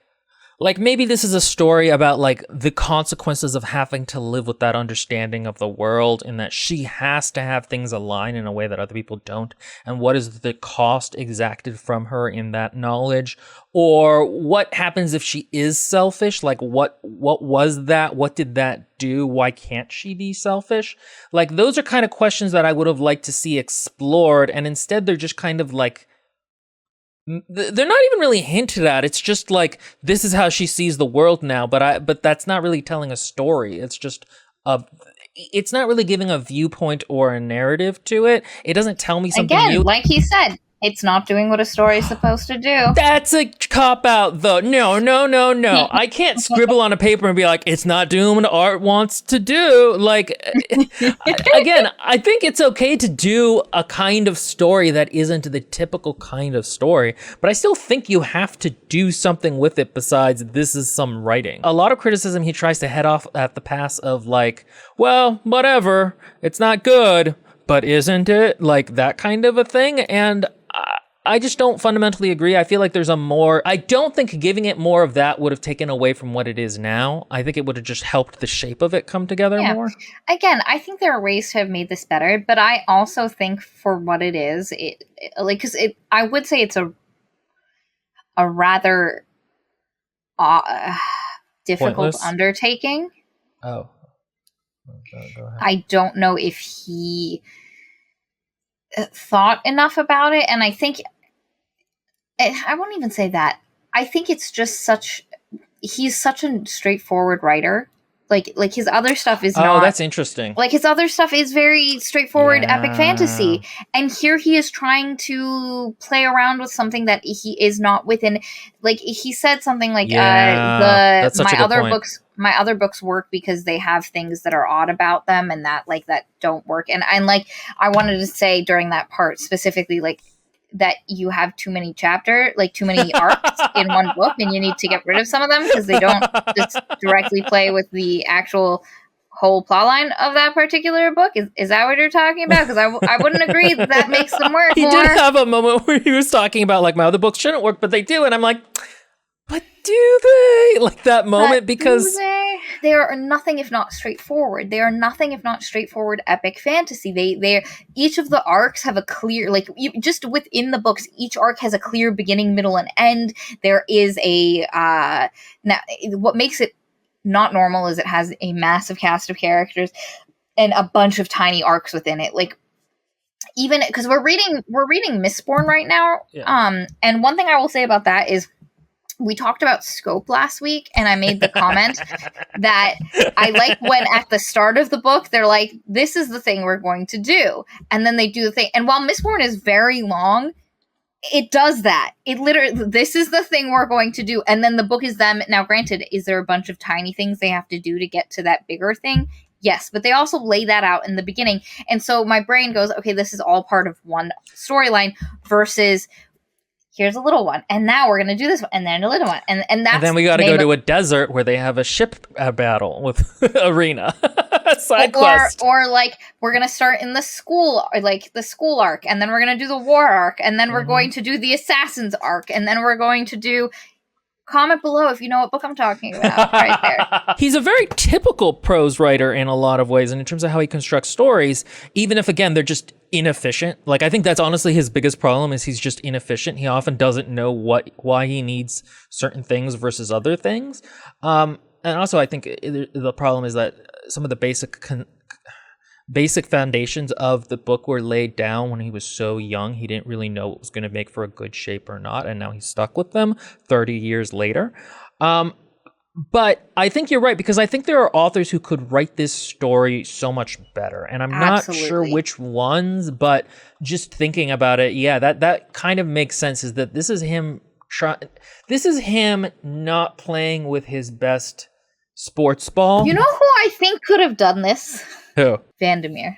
maybe this is a story about like the consequences of having to live with that understanding of the world, and that she has to have things align in a way that other people don't, and what is the cost exacted from her in that knowledge, or what happens if she is selfish. Like what was that? What did that do? Why can't she be selfish? Like, those are kind of questions that I would have liked to see explored, and instead they're just kind of like, they're not even really hinted at. It's just like, this is how she sees the world now, but that's not really telling a story. It's just it's not really giving a viewpoint or a narrative to it. It doesn't tell me something new. Like he said, it's not doing what a story is supposed to do. That's a cop-out, though. No. I can't scribble on a paper and be like, it's not doing what art wants to do. Like, again, I think it's okay to do a kind of story that isn't the typical kind of story, but I still think you have to do something with it besides this is some writing. A lot of criticism he tries to head off at the pass of like, well, whatever, it's not good, but isn't it? Like, that kind of a thing. And I just don't fundamentally agree. I feel like I don't think giving it more of that would have taken away from what it is now. I think it would have just helped the shape of it come together more. Again, I think there are ways to have made this better, but I also think for what it is, I would say it's a rather difficult Pointless undertaking. Oh. Go ahead. I don't know if he thought enough about it, and I think I won't even say that. I think it's just he's such a straightforward writer. Like his other stuff is not. Oh, that's interesting. Like, his other stuff is very straightforward epic fantasy, and here he is trying to play around with something that he is not within. Like, he said something like, that's such a good point. My other books work because they have things that are odd about them and that don't work. And I wanted to say during that part specifically, like, that you have too many too many arcs in one book, and you need to get rid of some of them because they don't just directly play with the actual whole plotline of that particular book. Is that what you're talking about? Because I wouldn't agree that makes them work he more. did have a moment where he was talking about like, my other books shouldn't work, but they do. And I'm like, but do they? Like, that moment, because they are nothing if not straightforward. They are nothing if not straightforward epic fantasy. They each of the arcs have a clear, like, just within the books, each arc has a clear beginning, middle, and end. There is a now what makes it not normal is it has a massive cast of characters and a bunch of tiny arcs within it. Like, even because we're reading Mistborn right now. Yeah. And one thing I will say about that is, we talked about scope last week, and I made the comment that I like when at the start of the book, they're like, this is the thing we're going to do. And then they do the thing. And while Mistborn is very long, it does that. It literally, this is the thing we're going to do. And then the book is them. Now, granted, is there a bunch of tiny things they have to do to get to that bigger thing? Yes, but they also lay that out in the beginning. And so my brain goes, okay, this is all part of one storyline versus here's a little one, and now we're going to do this one, and then a little one. And that's... And then we got to go to a desert where they have a ship battle with Arena. Side quest. Or like, we're going to start in the school, or like the school arc, and then we're going to do the war arc, and then we're going to do the assassins arc, and then we're going to do... Comment below if you know what book I'm talking about right there. He's a very typical prose writer in a lot of ways, and in terms of how he constructs stories, even if, again, they're just inefficient. Like, I think that's honestly his biggest problem, is he's just inefficient. He often doesn't know why he needs certain things versus other things. And also, I think the problem is that some of the basic foundations of the book were laid down when he was so young. He didn't really know what was going to make for a good shape or not, and now he's stuck with them 30 years later. But I think you're right, because I think there are authors who could write this story so much better, and I'm not sure which ones, but just thinking about it, yeah, that kind of makes sense, is that this is him not playing with his best sports ball. You know who I think could have done this? Who? Vandermeer.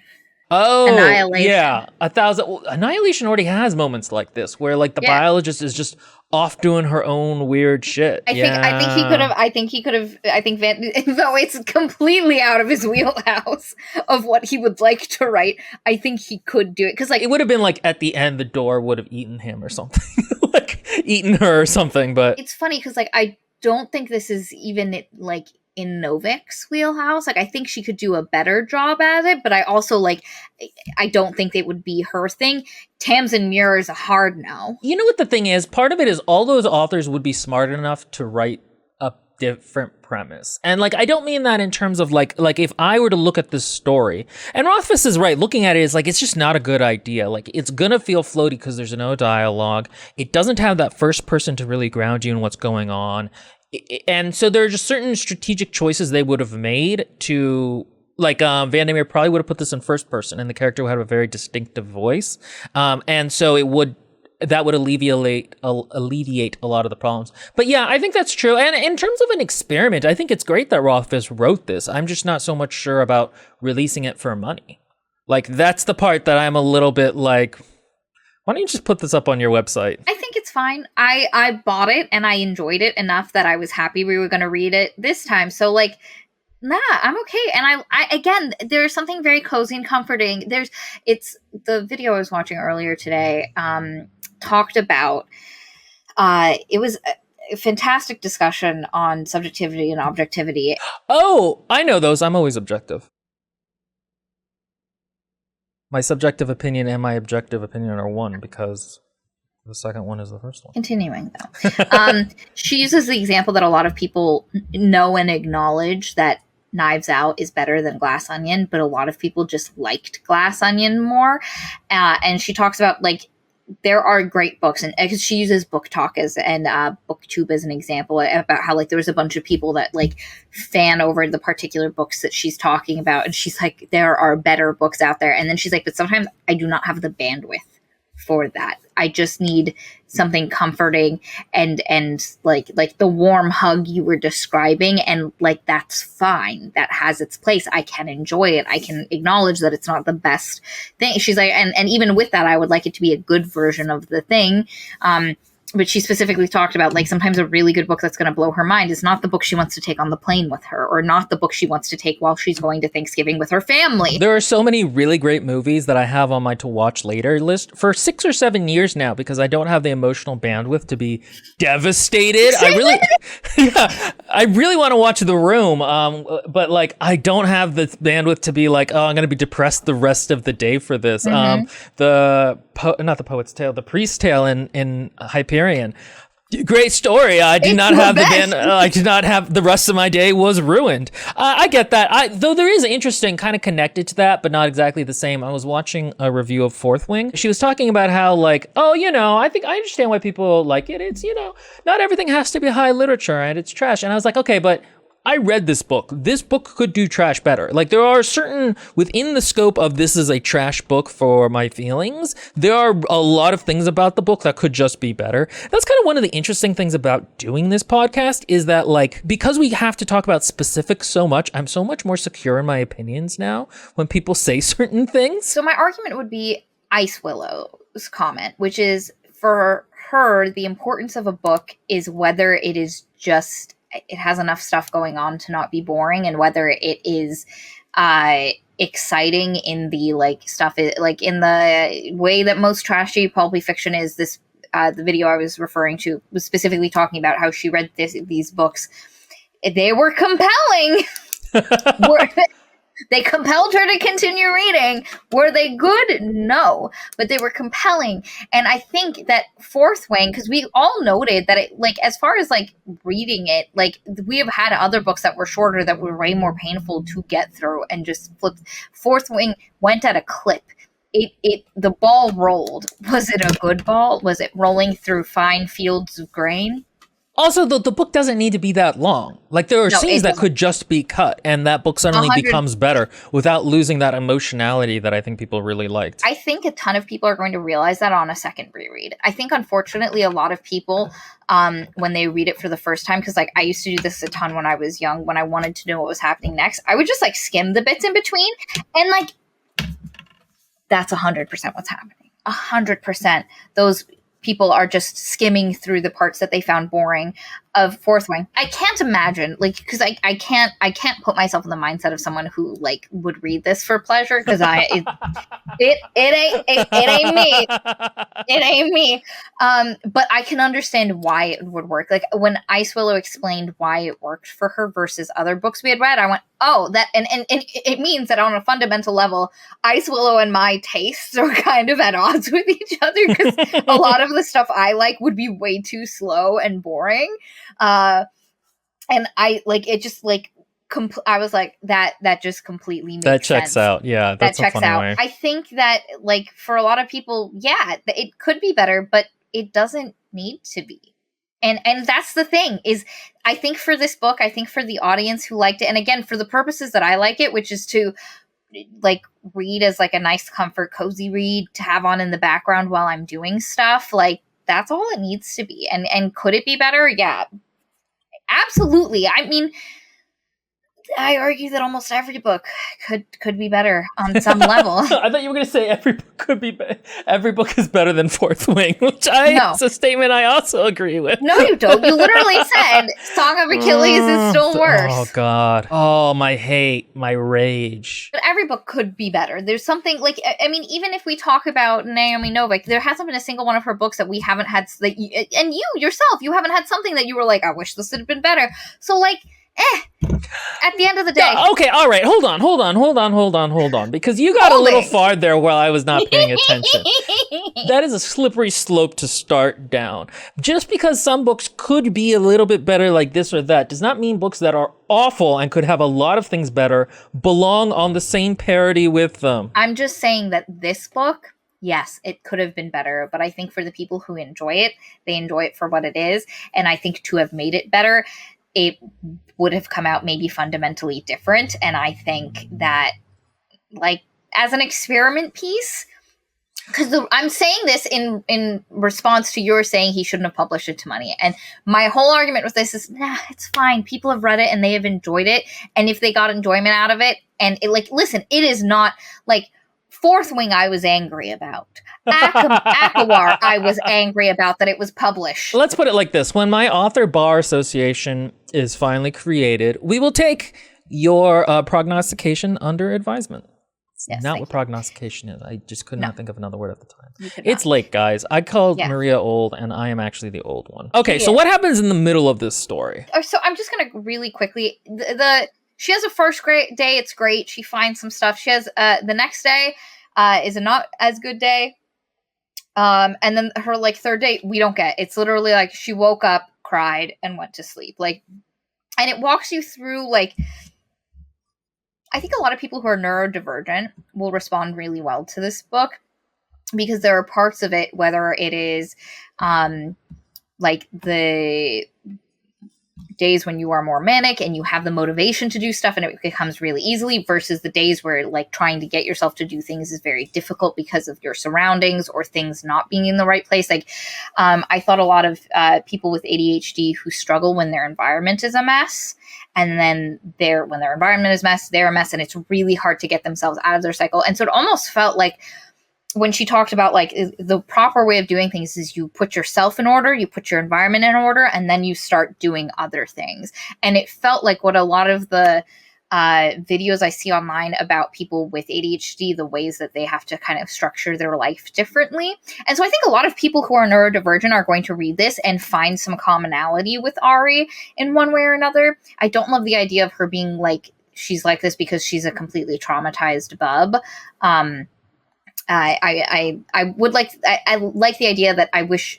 Oh, Annihilation. Yeah. Annihilation already has moments like this where, like, the biologist is just off doing her own weird shit. I think he could have, though it's completely out of his wheelhouse of what he would like to write, I think he could do it. Because, like, it would have been like at the end, the door would have eaten him or something. Like, eaten her or something. But it's funny because, like, I don't think this is even, like, in Novik's wheelhouse. Like, I think she could do a better job at it, but I also, like, I don't think it would be her thing. Tamsin Muir is a hard no. You know what the thing is? Part of it is all those authors would be smart enough to write a different premise. And, like, I don't mean that in terms of, like if I were to look at this story, and Rothfuss is right, looking at it is like, it's just not a good idea. Like, it's gonna feel floaty because there's no dialogue. It doesn't have that first person to really ground you in what's going on. And so there are just certain strategic choices they would have made to, like, Vandermeer probably would have put this in first person, and the character would have a very distinctive voice. And so that would alleviate a lot of the problems. But yeah, I think that's true. And in terms of an experiment, I think it's great that Rothfuss wrote this. I'm just not so much sure about releasing it for money. Like, that's the part that I'm a little bit like, why don't you just put this up on your website? I think it's fine. I bought it and I enjoyed it enough that I was happy we were going to read it this time. So, like, nah, I'm okay. And I again, there's something very cozy and comforting. It's the video I was watching earlier today, talked about, it was a fantastic discussion on subjectivity and objectivity. Oh, I know those. I'm always objective. My subjective opinion and my objective opinion are one, because the second one is the first one. Continuing, though. She uses the example that a lot of people know and acknowledge, that Knives Out is better than Glass Onion, but a lot of people just liked Glass Onion more. And she talks about, like, there are great books, and because she uses Book Talk and BookTube as an example, about how, like, there was a bunch of people that, like, fan over the particular books that she's talking about, and she's like, there are better books out there. And then she's like, but sometimes I do not have the bandwidth for that. I just need something comforting and like the warm hug you were describing, and, like, that's fine. That has its place. I can enjoy it. I can acknowledge that it's not the best thing. She's like, and even with that, I would like it to be a good version of the thing. But she specifically talked about, like, sometimes a really good book that's going to blow her mind is not the book she wants to take on the plane with her, or not the book she wants to take while she's going to Thanksgiving with her family. There are so many really great movies that I have on my to watch later list for 6 or 7 years now, because I don't have the emotional bandwidth to be devastated. I really Yeah, I really want to watch The Room, but like I don't have the bandwidth to be like, oh, I'm going to be depressed the rest of the day for this. Not the Poet's Tale, the Priest's Tale in Hyperion. Great story. I did not have the band. I did not have the rest of my day was ruined. I get that. Though there is an interesting kind of connected to that, but not exactly the same. I was watching a review of Fourth Wing. She was talking about how like, oh, I think I understand why people like it. It's, not everything has to be high literature and it's trash. And I was like, okay, but I read this book. This book could do trash better. Like there are certain, within the scope of this is a trash book for my feelings, there are a lot of things about the book that could just be better. That's kind of one of the interesting things about doing this podcast is that like, because we have to talk about specifics so much, I'm so much more secure in my opinions now when people say certain things. So my argument would be Ice Willow's comment, which is for her, the importance of a book is whether it is just it has enough stuff going on to not be boring, and whether it is exciting in the like stuff like in the way that most trashy pulpy fiction is. This the video I was referring to was specifically talking about how she read these books. They were compelling. They compelled her to continue reading. Were they good? No. But they were compelling. And I think that Fourth Wing, because we all noted that it, like, as far as, like, reading it, like, we have had other books that were shorter that were way more painful to get through and just flip. Fourth Wing went at a clip. The ball rolled. Was it a good ball? Was it rolling through fine fields of grain? Also, the book doesn't need to be that long. Like, there are scenes that could just be cut, and that book suddenly becomes better without losing that emotionality that I think people really liked. I think a ton of people are going to realize that on a second reread. I think, unfortunately, a lot of people, when they read it for the first time, because, like, I used to do this a ton when I was young, when I wanted to know what was happening next, I would just, like, skim the bits in between, and, like, that's 100% what's happening. 100%. Those people are just skimming through the parts that they found boring of Fourth Wing. I can't imagine, like, because I can't put myself in the mindset of someone who like would read this for pleasure, because it ain't me. It ain't me. But I can understand why it would work. Like when Ice Willow explained why it worked for her versus other books we had read, I went, oh, that and it means that on a fundamental level, Ice Willow and my tastes are kind of at odds with each other, because a lot of the stuff I like would be way too slow and boring. And I like it just like I was like that just completely makes that checks sense. Out. Yeah, that's that checks a funny out. way. I think that like for a lot of people, yeah, it could be better, but it doesn't need to be. And that's the thing is, I think for this book, I think for the audience who liked it, and again for the purposes that I like it, which is to like read as like a nice comfort cozy read to have on in the background while I'm doing stuff, like that's all it needs to be. And could it be better? Yeah, absolutely. I mean, I argue that almost every book could be better on some level. I thought you were going to say every book could be every book is better than Fourth Wing, which is a statement I also agree with. No, you don't. You literally said Song of Achilles is still worse. Oh God. Oh, my hate, my rage. But every book could be better. There's something like, I mean, even if we talk about Naomi Novik, there hasn't been a single one of her books that we haven't had, and you yourself, you haven't had something that you were like, I wish this had been better. So like, at the end of the day. Okay, all right. Hold on. Because you got a little far there while I was not paying attention. That is a slippery slope to start down. Just because some books could be a little bit better like this or that does not mean books that are awful and could have a lot of things better belong on the same parity with them. I'm just saying that this book, yes, it could have been better, but I think for the people who enjoy it, they enjoy it for what it is. And I think to have made it better, it would have come out maybe fundamentally different. And I think that, like, as an experiment piece, because I'm saying this in response to your saying he shouldn't have published it to money. And my whole argument with this is, nah, it's fine. People have read it and they have enjoyed it. And if they got enjoyment out of it, and it, like, listen, it is not like Fourth Wing I was angry about. Akawar I was angry about that it was published. Let's put it like this. When my author bar association is finally created, we will take your prognostication under advisement. Yes, Not thank what you. prognostication is. I just could No. not think of another word at the time. You could It's not. late, guys. I called Yeah. Maria old, and I am actually the old one. Okay, so Yeah. what happens in the middle of this story? So I'm just gonna really quickly she has a first great day. It's great. She finds some stuff. She has the next day is a not as good day. And then her like third day we don't get. It's literally like she woke up, cried, and went to sleep. Like, and it walks you through like. I think a lot of people who are neurodivergent will respond really well to this book because there are parts of it, whether it is like the days when you are more manic and you have the motivation to do stuff and it becomes really easily versus the days where like trying to get yourself to do things is very difficult because of your surroundings or things not being in the right place. Like I thought a lot of people with ADHD who struggle when their environment is a mess, and then when their environment is a mess, they're a mess, and it's really hard to get themselves out of their cycle. And so it almost felt like when she talked about like the proper way of doing things is you put yourself in order, you put your environment in order, and then you start doing other things. And it felt like what a lot of the videos I see online about people with ADHD, the ways that they have to kind of structure their life differently. And so I think a lot of people who are neurodivergent are going to read this and find some commonality with Ari in one way or another. I don't love the idea of her being like, she's like this because she's a completely traumatized bub. I would like, I like the idea that I wish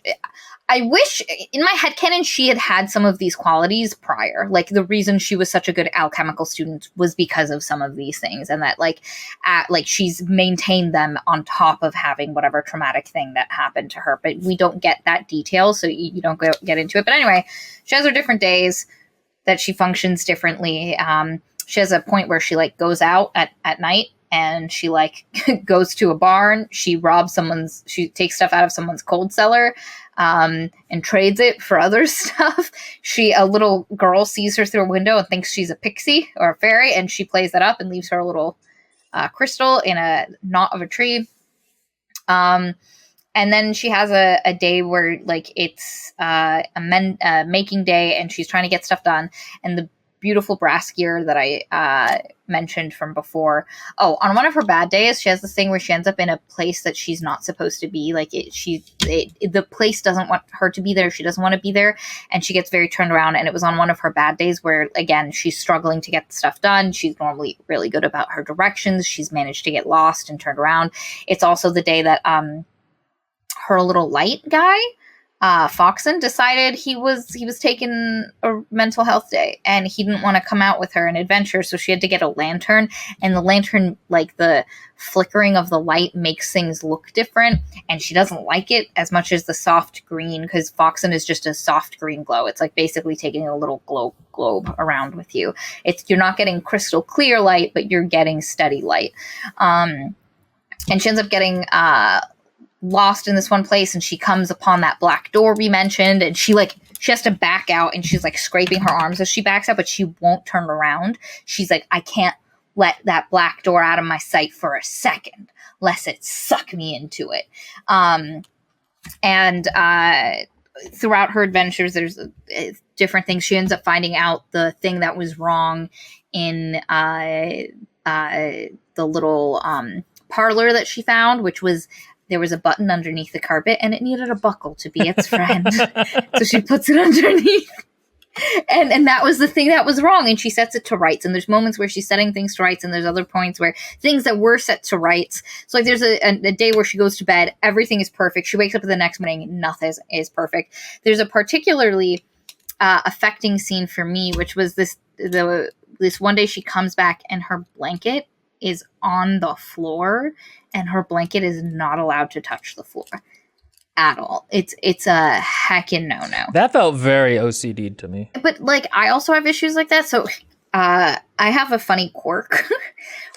in my headcanon she had some of these qualities prior. Like the reason she was such a good alchemical student was because of some of these things, and that like she's maintained them on top of having whatever traumatic thing that happened to her. But we don't get that detail, so you don't get into it. But anyway, she has her different days that she functions differently. She has a point where she like goes out at night and she like goes to a barn. She takes stuff out of someone's cold cellar and trades it for other stuff. A little girl sees her through a window and thinks she's a pixie or a fairy, and she plays that up and leaves her a little crystal in a knot of a tree. And then she has a day where like it's a making day, and she's trying to get stuff done. And the beautiful brass gear that I mentioned from before. Oh, on one of her bad days, she has this thing where she ends up in a place that she's not supposed to be. Like the place doesn't want her to be there. She doesn't want to be there, and she gets very turned around. And it was on one of her bad days where, again, she's struggling to get stuff done. She's normally really good about her directions. She's managed to get lost and turned around. It's also the day that her little light guy, Foxen, decided he was taking a mental health day and he didn't want to come out with her and adventure, so she had to get a lantern, and the lantern, like the flickering of the light makes things look different, and she doesn't like it as much as the soft green, because Foxen is just a soft green glow. It's like basically taking a little globe around with you. You're not getting crystal clear light, but you're getting steady light. And she ends up getting lost in this one place, and she comes upon that black door we mentioned, and she has to back out, and she's like scraping her arms as she backs out, but she won't turn around. She's like, I can't let that black door out of my sight for a second, lest it suck me into it. And throughout her adventures, there's different things. She ends up finding out the thing that was wrong in the little parlor that she found, which was there was a button underneath the carpet and it needed a buckle to be its friend. So she puts it underneath. And that was the thing that was wrong, and she sets it to rights. And there's moments where she's setting things to rights, and there's other points where things that were set to rights. So like there's a day where she goes to bed, everything is perfect. She wakes up the next morning, nothing is perfect. There's a particularly affecting scene for me, which was this one day she comes back and her blanket is on the floor, and her blanket is not allowed to touch the floor at all. It's a heckin' no. That felt very OCD to me. But like I also have issues like that. So I have a funny quirk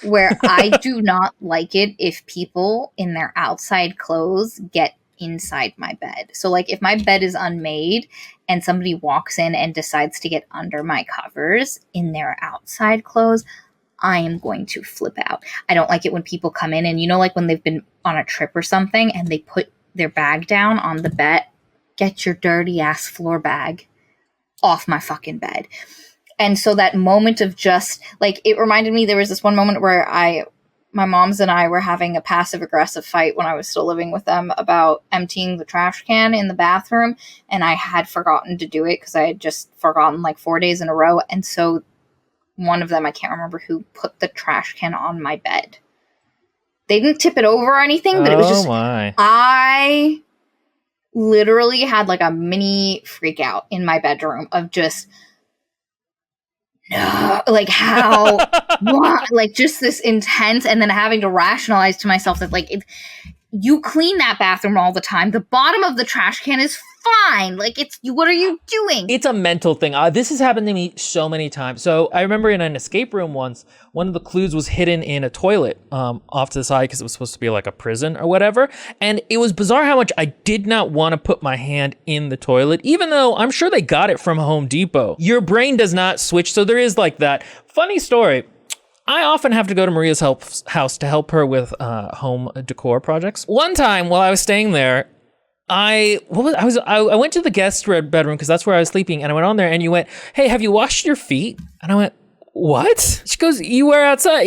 where I do not like it if people in their outside clothes get inside my bed. So like if my bed is unmade and somebody walks in and decides to get under my covers in their outside clothes, I am going to flip out. I don't like it when people come in and, you know, like when they've been on a trip or something and they put their bag down on the bed. Get your dirty ass floor bag off my fucking bed. And so that moment of just like, it reminded me, there was this one moment where I my moms and I were having a passive aggressive fight when I was still living with them about emptying the trash can in the bathroom, and I had forgotten to do it because I had just forgotten like 4 days in a row. And so one of them, I can't remember who, put the trash can on my bed. They didn't tip it over or anything, but it was just, I literally had like a mini freak out in my bedroom of just, no, like how, what, like just this intense, and then having to rationalize to myself that like, if you clean that bathroom all the time, the bottom of the trash can is fine. Like what are you doing? It's a mental thing. This has happened to me so many times. So I remember in an escape room once, one of the clues was hidden in a toilet off to the side because it was supposed to be like a prison or whatever. And it was bizarre how much I did not want to put my hand in the toilet, even though I'm sure they got it from Home Depot. Your brain does not switch. So there is like that. Funny story. I often have to go to Maria's house to help her with home decor projects. One time while I was staying there, I went to the guest bedroom because that's where I was sleeping, and I went on there and you went, "Hey, have you washed your feet?" And I went, "What?" She goes, "You were outside.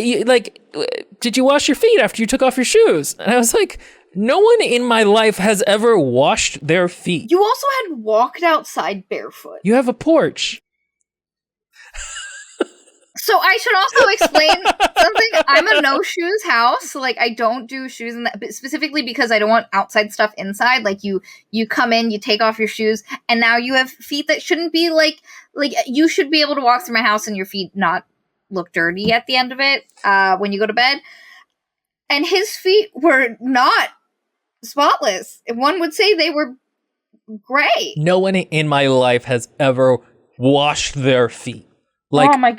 Did you wash your feet after you took off your shoes?" And I was like, no one in my life has ever washed their feet. You also had walked outside barefoot. You have a porch. So I should also explain something. I'm a no shoes house. So like I don't do shoes in that, specifically because I don't want outside stuff inside. Like you come in, you take off your shoes, and now you have feet that shouldn't be like you should be able to walk through my house and your feet not look dirty at the end of it when you go to bed. And his feet were not spotless. One would say they were gray. No one in my life has ever washed their feet. Like, oh my,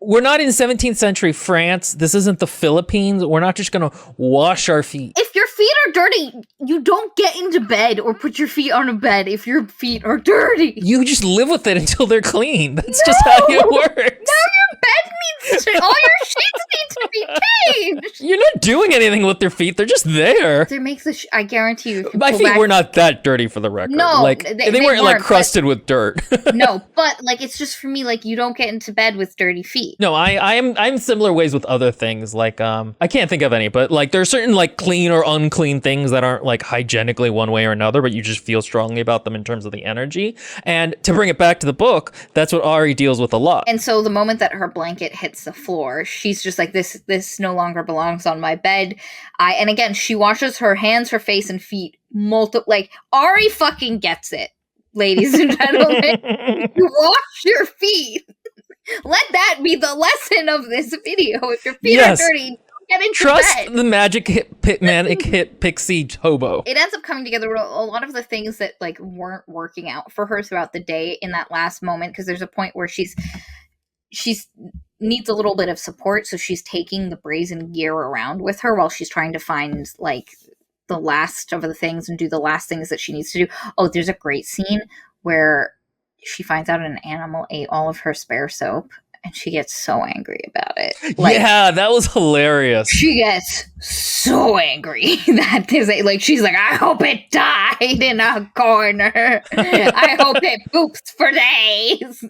we're not in 17th century France. This isn't the Philippines. We're not just going to wash our feet. If your feet are dirty, you don't get into bed or put your feet on a bed if your feet are dirty. You just live with it until they're clean. That's just how it works. Now your bed needs to, all your sheets need to be changed. You're not doing anything with their feet. They're just there. They make the I guarantee you. My feet were not that dirty, for the record. No, like they weren't like crusted with dirt. No, but like it's just for me, like you don't get into bed with dirty feet. No, I'm similar ways with other things. Like I can't think of any, but like there are certain like clean or unclean things that aren't like hygienically one way or another, but you just feel strongly about them in terms of the energy. And to bring it back to the book, that's what Ari deals with a lot. And so the moment that her blanket hits the floor, she's just like, this no longer belongs on my bed. And again, she washes her hands, her face, and feet like Ari fucking gets it, ladies and gentlemen. You wash your feet. Let that be the lesson of this video. If your feet are dirty, don't get into Trust bed. the manic hit Pixie Hobo. It ends up coming together with a lot of the things that like weren't working out for her throughout the day in that last moment, because there's a point where she's needs a little bit of support, so she's taking the brazen gear around with her while she's trying to find like the last of the things and do the last things that she needs to do. Oh, there's a great scene where she finds out an animal ate all of her spare soap, and she gets so angry about it. Like, yeah, that was hilarious. She gets so angry that there's like she's like, I hope it died in a corner. I hope it poops for days.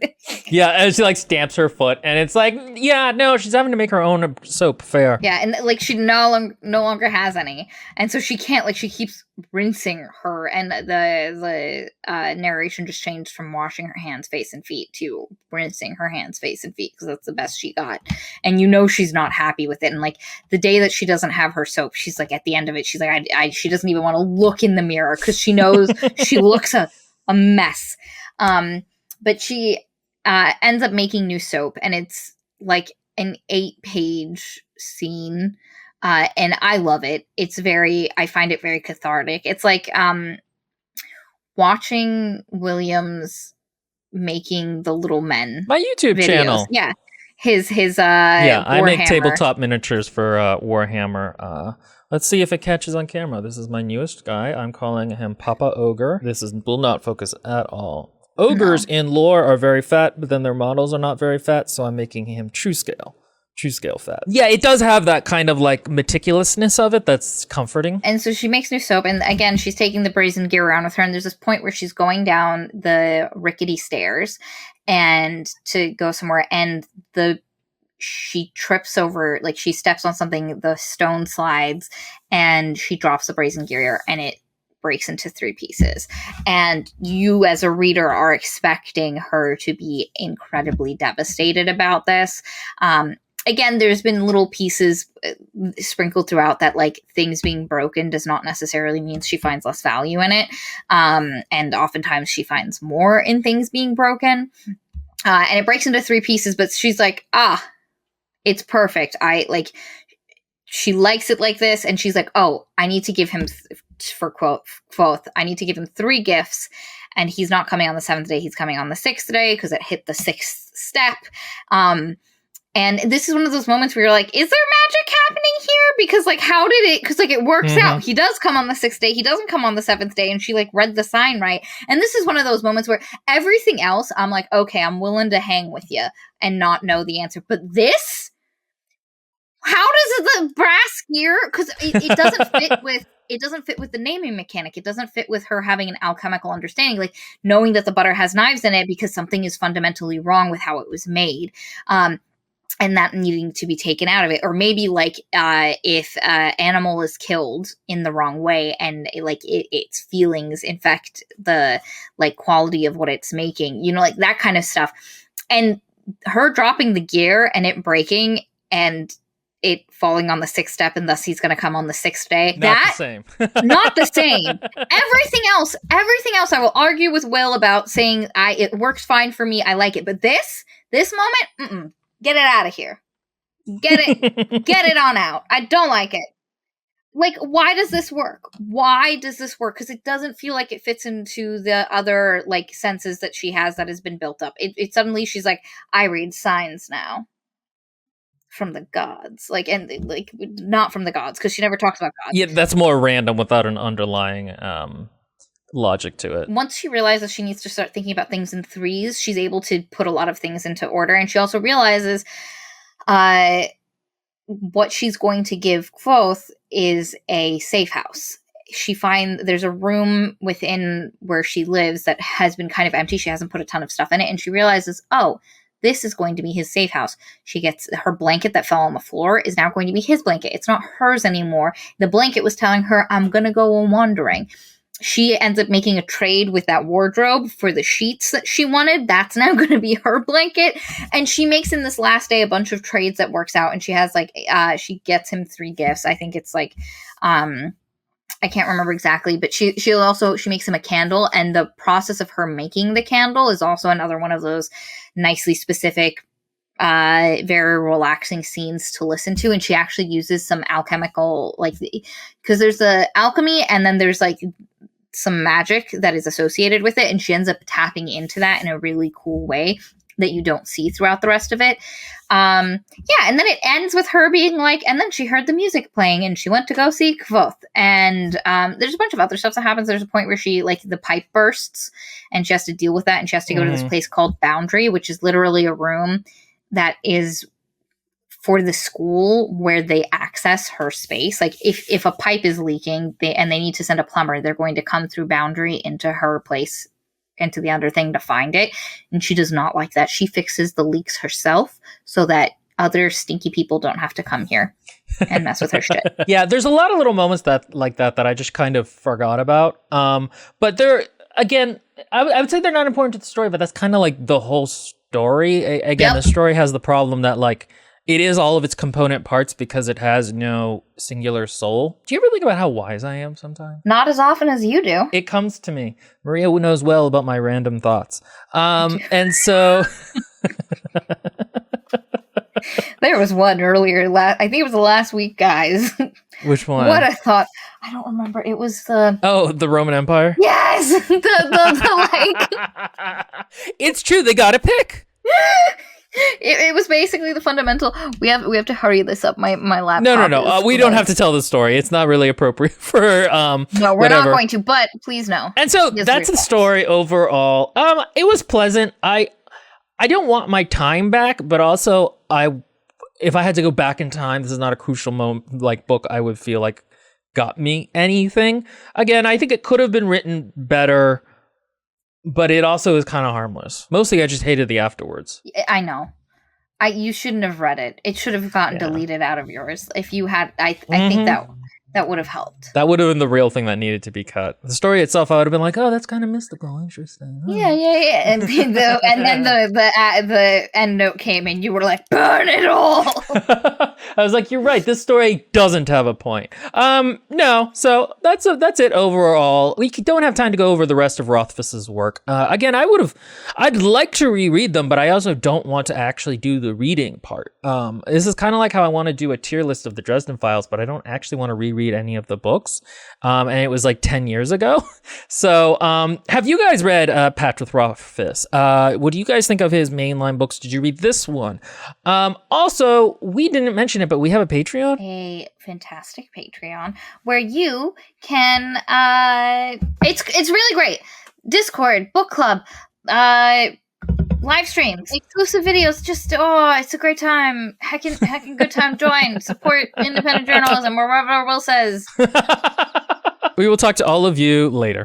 Yeah, and she like stamps her foot, and it's like, yeah, no, she's having to make her own soap. Fair. Yeah, and like she no longer has any, and so she can't, like, she keeps rinsing her, and the narration just changed from washing her hands, face, and feet to rinsing her hands, face, and feet, because that's the best she got. And you know she's not happy with it. And like the day that she doesn't have her soap, she's like, at the end of it, she's like, she doesn't even want to look in the mirror because she knows she looks a mess. But she ends up making new soap, and it's like an 8-page scene. And I love it. I find it very cathartic. It's like watching Williams making the Little Men. My YouTube videos. channel. Yeah. His yeah, I make Warhammer. tabletop miniatures for Warhammer. Let's see if it catches on camera. This is my newest guy. I'm calling him Papa Ogre. Will not focus at all. Ogres in lore are very fat, but then their models are not very fat, so I'm making him true scale fat. Yeah, it does have that kind of like meticulousness of it that's comforting. And so she makes new soap, and again, she's taking the brazen gear around with her, and there's this point where she's going down the rickety stairs and to go somewhere, and the she trips over, like she steps on something, the stone slides, and she drops the brazen gear, and it breaks into 3 pieces. And you as a reader are expecting her to be incredibly devastated about this. Again, there's been little pieces sprinkled throughout that, like, things being broken does not necessarily mean she finds less value in it. And oftentimes she finds more in things being broken. And it breaks into 3 pieces, but she's like, it's perfect. She likes it like this. And she's like, oh, I need to give him, for quote, I need to give him 3 gifts. And he's not coming on the 7th day. He's coming on the 6th day because it hit the 6th step. And this is one of those moments where you're like, is there magic happening here? Because, like, how did it, because, like, it works out. He does come on the 6th day. He doesn't come on the 7th day. And she, like, read the sign right. And this is one of those moments where everything else, I'm like, okay, I'm willing to hang with you and not know the answer. But this, how does the brass gear, because it doesn't fit with, it doesn't fit with the naming mechanic. It doesn't fit with her having an alchemical understanding, like knowing that the butter has knives in it because something is fundamentally wrong with how it was made. And that needing to be taken out of it. Or maybe, like, if an animal is killed in the wrong way and, like, its feelings infect the, like, quality of what it's making, you know, like that kind of stuff. And her dropping the gear and it breaking and it falling on the 6th step, and thus he's going to come on the 6th day. Not the same. Not the same. Everything else, I will argue with Will about saying it works fine for me. I like it. But this moment, get it out of here. Get it on out. I don't like it. Like, why does this work? Why does this work? Because it doesn't feel like it fits into the other, like, senses that she has that has been built up. It suddenly, she's like, I read signs now. From the gods, like, and like not from the gods, because she never talks about gods. Yeah, that's more random without an underlying logic to it. Once she realizes she needs to start thinking about things in 3s, she's able to put a lot of things into order, and she also realizes what she's going to give Kvothe is a safe house. There's a room within where she lives that has been kind of empty. She hasn't put a ton of stuff in it, and she realizes, oh, this is going to be his safe house. She gets her blanket that fell on the floor is now going to be his blanket. It's not hers anymore. The blanket was telling her, I'm going to go wandering. She ends up making a trade with that wardrobe for the sheets that she wanted. That's now going to be her blanket. And she makes in this last day a bunch of trades that works out. And she has, like, she gets him 3 gifts. I think it's like, I can't remember exactly, but she makes him a candle, and the process of her making the candle is also another one of those nicely specific, very relaxing scenes to listen to. And she actually uses some alchemical, like, because there's the alchemy and then there's, like, some magic that is associated with it, and she ends up tapping into that in a really cool way that you don't see throughout the rest of it. And then it ends with her being like, and then she heard the music playing and she went to go see Kvothe. And there's a bunch of other stuff that happens. There's a point where she, like, the pipe bursts and she has to deal with that, and she has to go to this place called Boundary, which is literally a room that is for the school where they access her space. Like, if a pipe is leaking and they need to send a plumber, they're going to come through Boundary into her place, into the other thing, to find it. And she does not like that. She fixes the leaks herself so that other stinky people don't have to come here and mess with her shit. Yeah, there's a lot of little moments that I just kind of forgot about. But they're, again, I would say they're not important to the story, but that's kind of like the whole story. Again, The story has the problem that, like, it is all of its component parts because it has no singular soul. Do you ever think about how wise I am sometimes? Not as often as you do. It comes to me. Maria knows well about my random thoughts. And so... There was one earlier. I think it was the last week, guys. Which one? What I thought. I don't remember. It was the... Oh, the Roman Empire? Yes! the like... It's true. They got to pick. It was basically the fundamental. We have to hurry this up. My laptop. No. We don't have to tell the story. It's not really appropriate for No, we're whatever. not going to. But please no. And so that's the story overall. It was pleasant. I don't want my time back, but also if I had to go back in time, this is not a crucial moment, like, book I would feel like got me anything. Again, I think it could have been written better. But it also is kind of harmless. Mostly I just hated the afterwards. I know. You shouldn't have read it. It should have gotten deleted out of yours. If you had, I Mm-hmm. think that would have helped. That would have been the real thing that needed to be cut. The story itself, I would have been like, oh, that's kind of mystical, interesting. Oh. Yeah. And then the end note came, and you were like, burn it all. I was like, you're right. This story doesn't have a point. No. So that's it overall. We don't have time to go over the rest of Rothfuss's work. Again, I'd like to reread them, but I also don't want to actually do the reading part. This is kind of like how I want to do a tier list of the Dresden Files, but I don't actually want to reread any of the books. And it was like 10 years ago. So, have you guys read Patrick Rothfuss? What do you guys think of his mainline books? Did you read this one? Also, we didn't mention it, but we have a Patreon. A fantastic Patreon where you can it's really great. Discord, book club, live streams, exclusive videos, just it's a great time. Heckin' good time. Join, support independent journalism, wherever Will says. We will talk to all of you later.